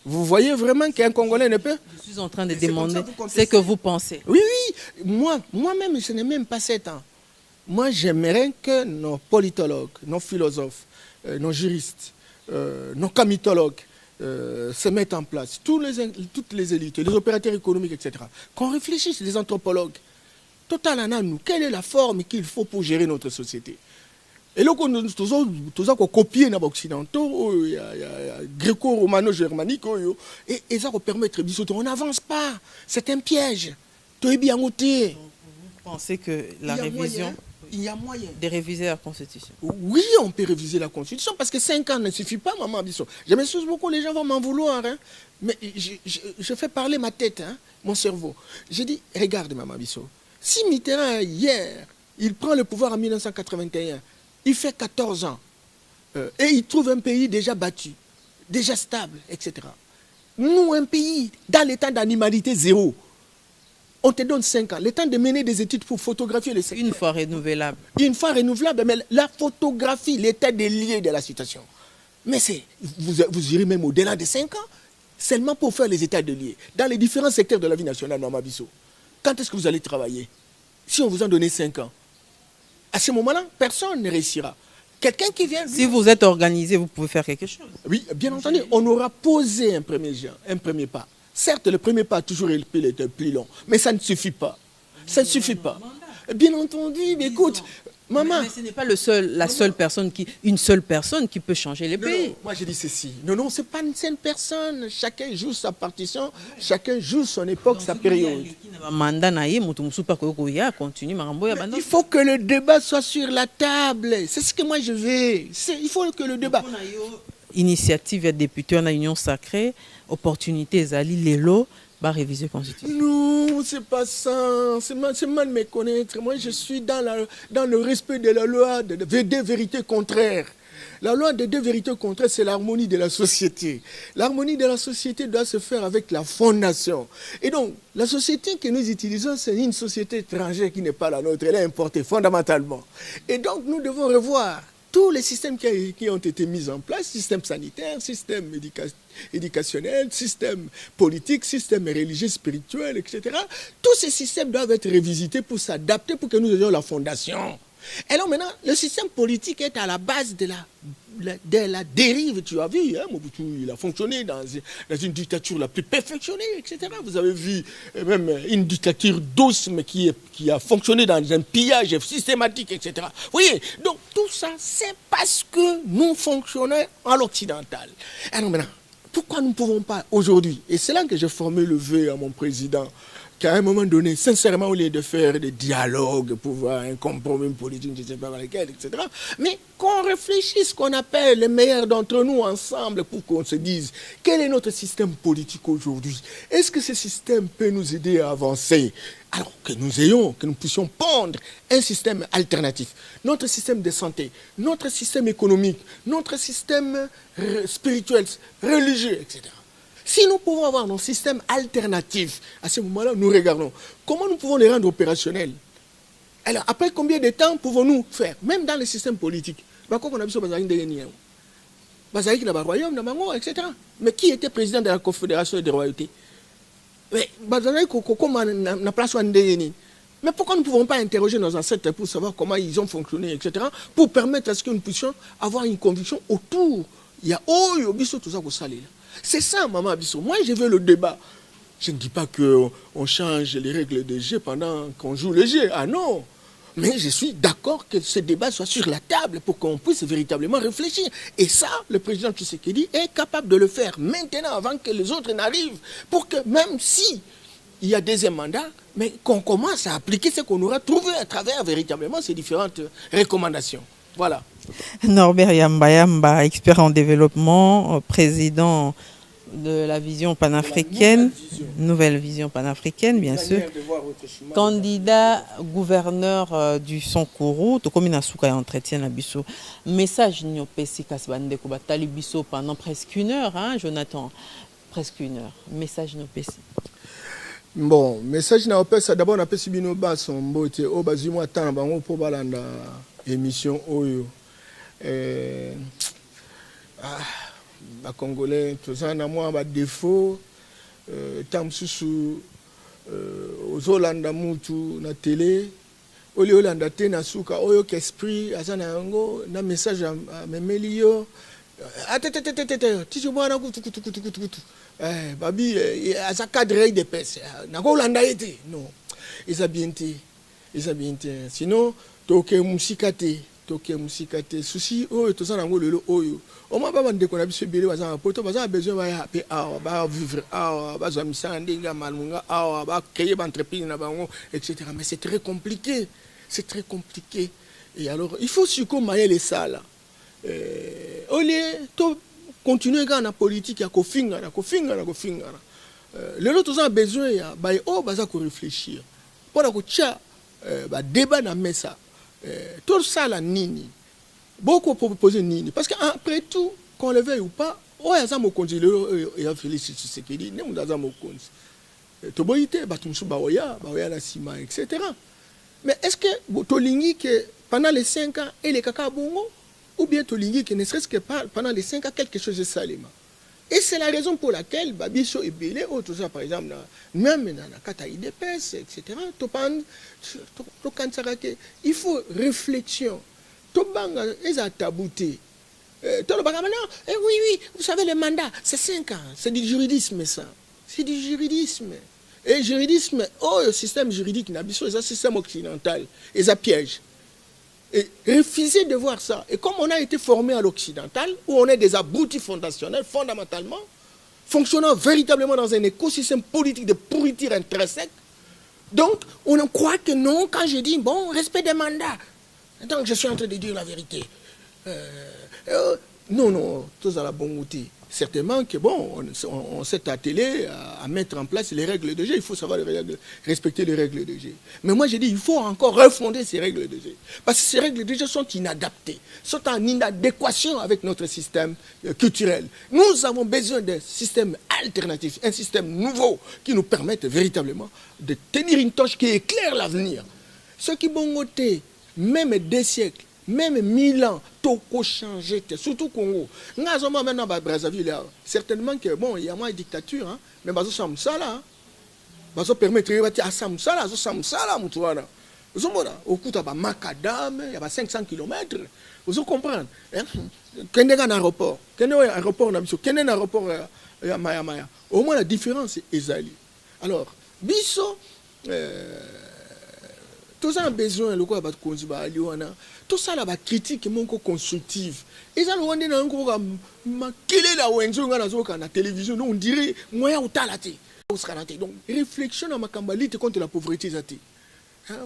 Vous voyez vraiment qu'un Congolais ne peut? Je suis en train de demander ce que vous pensez. Oui. Moi-même, ce n'est même pas 7 ans. Moi, j'aimerais que nos politologues, nos philosophes, nos juristes, nos camitologues se mettent en place, toutes les élites, les opérateurs économiques, etc. Qu'on réfléchisse, les anthropologues. Total en nous, quelle est la forme qu'il faut pour gérer notre société? Et là, tout ça qu'on copie dans les occidentaux, gréco-romano-germanique, et ça va permettre, on n'avance pas. C'est un piège. Vous pensez que la révision... Il y a moyen de réviser la Constitution? Oui, on peut réviser la Constitution parce que 5 ans ne suffit pas, Maman Bissot. Je m'excuse beaucoup, les gens vont m'en vouloir. Hein, mais je fais parler ma tête, hein, mon cerveau. Je dis, regarde, Maman Bissot, si Mitterrand, hier, il prend le pouvoir en 1981, il fait 14 ans, et il trouve un pays déjà battu, déjà stable, etc. Nous, un pays dans l'état d'animalité zéro, on te donne 5 ans, le temps de mener des études pour photographier les secteurs. Une fois renouvelable. Une fois renouvelable, mais la photographie, l'état des lieux de la situation. Mais vous irez même au-delà de 5 ans, seulement pour faire les états de lieux. Dans les différents secteurs de la vie nationale, Maman Bissot. Quand est-ce que vous allez travailler? Si on vous a donné 5 ans, à ce moment-là, personne ne réussira. Quelqu'un qui vient... Si vous êtes organisé, vous pouvez faire quelque chose. Oui, bien entendu, on aura posé un premier pas. Certes, le premier pas a toujours été plus long, mais ça ne suffit pas. Ça ne suffit pas. Bien entendu, mais écoute, maman... Mais ce n'est pas une seule personne qui peut changer les pays. Non, moi, je dis ceci. Non, ce n'est pas une seule personne. Chacun joue sa partition, chacun joue son époque, sa période. Il faut que le débat soit sur la table. C'est ce que moi je veux. Il faut que le débat... Initiative à député en Union sacrée, opportunité Zali Lelo, va réviser la Constitution. Non, c'est pas ça. C'est mal me connaître. Moi, je suis dans le respect de la loi des 2 vérités contraires. La loi des 2 vérités contraires, c'est l'harmonie de la société. L'harmonie de la société doit se faire avec la fondation. Et donc, la société que nous utilisons, c'est une société étrangère qui n'est pas la nôtre. Elle est importée fondamentalement. Et donc, nous devons revoir tous les systèmes qui ont été mis en place, système sanitaire, système éducationnel, système politique, système religieux, spirituel, etc. Tous ces systèmes doivent être révisités pour s'adapter, pour que nous ayons la fondation. Et alors maintenant, le système politique est à la base de la dérive, tu as vu, hein, Mobutu, il a fonctionné dans une dictature la plus perfectionnée, etc. Vous avez vu même une dictature douce, mais qui a fonctionné dans un pillage systématique, etc. Vous voyez, donc tout ça, c'est parce que nous fonctionnons à l'occidental. Alors maintenant, pourquoi nous ne pouvons pas aujourd'hui, et c'est là que j'ai formé le vœu à mon président, qu'à un moment donné, sincèrement, au lieu de faire des dialogues pour voir un compromis politique, je ne sais pas lequel, etc., mais qu'on réfléchisse, qu'on appelle les meilleurs d'entre nous ensemble pour qu'on se dise quel est notre système politique aujourd'hui. Est-ce que ce système peut nous aider à avancer? Alors que nous puissions pondre un système alternatif. Notre système de santé, notre système économique, notre système spirituel, religieux, etc. Si nous pouvons avoir nos systèmes alternatifs, à ce moment-là, nous regardons comment nous pouvons les rendre opérationnels. Alors, après combien de temps pouvons-nous faire, même dans les systèmes politiques, etc. Mais qui était président de la Confédération des royautés? Mais pourquoi nous ne pouvons pas interroger nos ancêtres pour savoir comment ils ont fonctionné, etc., pour permettre à ce que nous puissions avoir une conviction autour. Il y a tout ça. C'est ça, Maman Abisso. Moi, je veux le débat. Je ne dis pas qu'on change les règles de jeu pendant qu'on joue le jeu. Ah non. Mais je suis d'accord que ce débat soit sur la table pour qu'on puisse véritablement réfléchir. Et ça, le président Tshisekedi est capable de le faire maintenant, avant que les autres n'arrivent. Pour que même si il y a deuxième mandat, mais qu'on commence à appliquer ce qu'on aura trouvé à travers véritablement ces différentes recommandations. Voilà. Norbert Yamba, expert en développement, président de la vision panafricaine, nouvelle vision panafricaine, bien sûr. Candidat gouverneur du Sankuru, to comme na souka entretien na biso. Message ni opesi kasbande ko batali biso pendant presque une heure, hein, Jonathan, presque une heure. Message ni opesi. Bon, message na opesi d'abord na pesi bino baso mbote o bazimo atana bango po balanda émission oyo. Les Congolais, tous en moi, des défauts, tamsusu, aux Hollandais, moutou, na télé, au lieu Hollandais, na souka, oyo qu'esprit, azana yango, na message à memelio, tu vois na kutu, babi, asa cadre de pèse, na Hollandais été, non, ils habitent, sinon, toke musikate. Toke musikate souci oyo tozana ngo lelo oyo o ma ba ndeko na biso bele bazana poto bazana besoin ba happy hour ba vivre hour ba zo misala ndinga malunga hour ba créer ba entreprise na bango etc. Mais c'est très compliqué, et alors il faut succomber les salles au lieu to continuer dans la politique ya kofinga lelo tozana besoin ya ba o baza ko réfléchir pour la ko tia ba débat na mesa. Tout ça, la nini. Beaucoup proposer nini. Parce qu'après tout, qu'on le veuille ou pas, on a mon conseiller et a félicité ce qu'il dit. Nous avons mon conseiller. Toboïté, batumsu baoya la sima, etc. Mais est-ce que Tolingi que pendant les 5 ans et les caca bongo, ou bien Tolingi que ne serait-ce que pas pendant les 5 ans quelque chose de salima. Et c'est la raison pour laquelle Babiso et Belé, tout ça par exemple, même dans la cata IDPS, etc., il faut réflexion. Tobanga, ils ont tabouté. Oui, vous savez, le mandat, c'est 5 ans. C'est du juridisme, ça. C'est du juridisme. Et le juridisme, le système juridique, c'est un système occidental. Et ça piège. Et refuser de voir ça. Et comme on a été formé à l'occidental, où on est des abrutis fondationnels, fondamentalement, fonctionnant véritablement dans un écosystème politique de pourriture intrinsèque, donc on croit que non, quand je dis, bon, respect des mandats, donc je suis en train de dire la vérité. Non, tous à la bonne outil. Certainement que, bon, on s'est attelé à mettre en place les règles de jeu. Il faut savoir respecter les règles de jeu. Mais moi, j'ai dit, il faut encore refonder ces règles de jeu. Parce que ces règles de jeu sont inadaptées, sont en inadéquation avec notre système culturel. Nous avons besoin d'un système alternatif, un système nouveau qui nous permette véritablement de tenir une torche qui éclaire l'avenir. Ceux qui vont voter, même 2 siècles, même 1000 ans, tout a changé, surtout Congo. Nous avons maintenant Brazzaville, certainement que bon, il y a moins de dictature, hein, mais bah ça ça là, bah ça permet de à ça là, ça là, mutouana. Vous comprenez? Au coup de Macadam, il y a 500 km. Vous comprenez? Quand il y a un aéroport, quand il y a un aéroport, quand il y a un aéroport à Maya, au moins la différence est exalée. Alors, biso, tout ça a besoin de quoi battre tout ça là, critique mon constructive. Et ça, on est dans un gros quel est la wenzo dans la télévision, on dirait moyen ou talaté. Donc, réflexion à ma cambalite contre la pauvreté zati.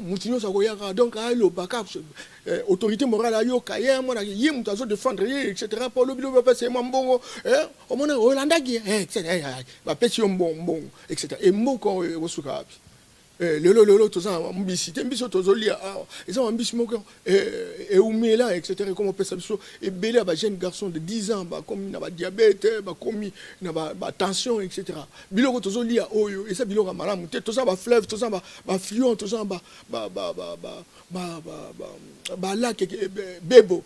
Moutinho Sagoyara, donc le backup, autorité morale à Yoka, moi, y a défendre, etc. Pour le bilo, c'est mon bon, au moins, Hollanda, etc. etc. Et moi, quand on se capte. Le tout ça, ambitieux, ambitieux, tout ça, ils ont ambitieux, et Oumela, etc. Comme on peut savoir, et Bélé, un jeune garçon de 10 ans, comme il a diabète, comme il a tension, etc. Bilo, tout ça, et ça, bilo, malam, tout ça, fleuve, tout ça, fluent, tout ça, lac, bébo.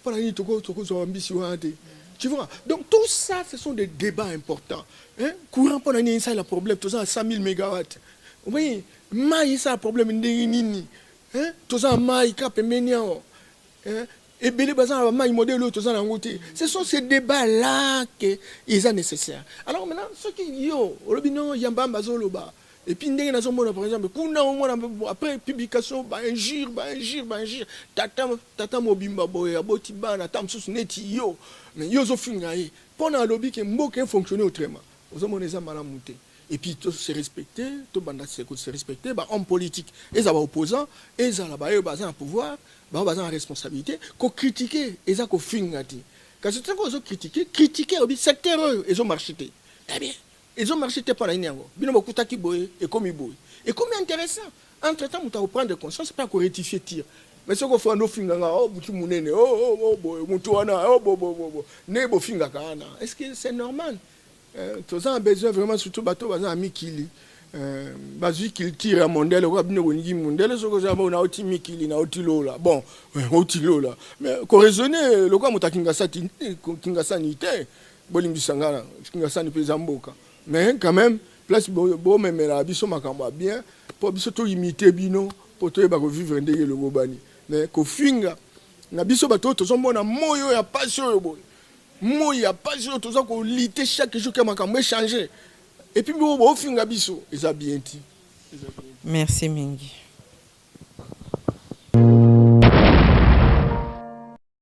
Voilà, il y a ambitieux. Tu vois? Donc, tout ça, ce sont des débats importants. Courant pour l'année, ça, le problème, tout ça, à 100 000 mégawatts. Oui, mais ça a un problème de tout ça, maï, cap, et belé bazar, maï, modèle, tout ça, ce sont ces débats-là qui sont nécessaires. Alors maintenant, ce qui y a, il y a un bazoloba. Et puis, par exemple, après publication, injure, tata mobimba boy, abotiba, natam sous neti yo, mais yo zo fingaye. Pendant le lobby qui est fonctionné autrement. Vous avez des malamuté. Et puis, tout se respecter, tout se respecter, homme politique, ils ont opposants, ils ont un pouvoir, ils ont une responsabilité, qu'on critique, ils ont fingati. Quand c'est ça qu'on critiqué, le secteur, ils ont marché. Eh bien, ils ont marché par la Niango. Ils ont beaucoup de boy et comme ils boy. Et comme intéressant, entre-temps, on doit prendre conscience, c'est pas qu'on rectifie tir. Mais ce qu'on fait, on finga, est-ce que c'est normal? Tout ça a besoin vraiment, surtout bateau, ami Kili. Basu qui tire à Mondel, ou à Binogongi Mondel, ce que j'ai on a aussi Mikili, na Otilo là. Bon, Otilo là. Mais qu'on raisonne, le quoi, mon Kingasa nité, Bolim Sangara, Kingasa ni Pezamboka. Mais quand même, place bon, même la biso makamba bien, pour biso tout imiter Bino, pour tout vivre le Gobani. Mais qu'au finga, na biso bateau, tout ça, mon amour, il y a pas sur bon. Moi, il n'y a pas de tout ça qu'on lutte chaque jour que je changer. Et puis, au fin, il y a bien dit. Merci, Mingi.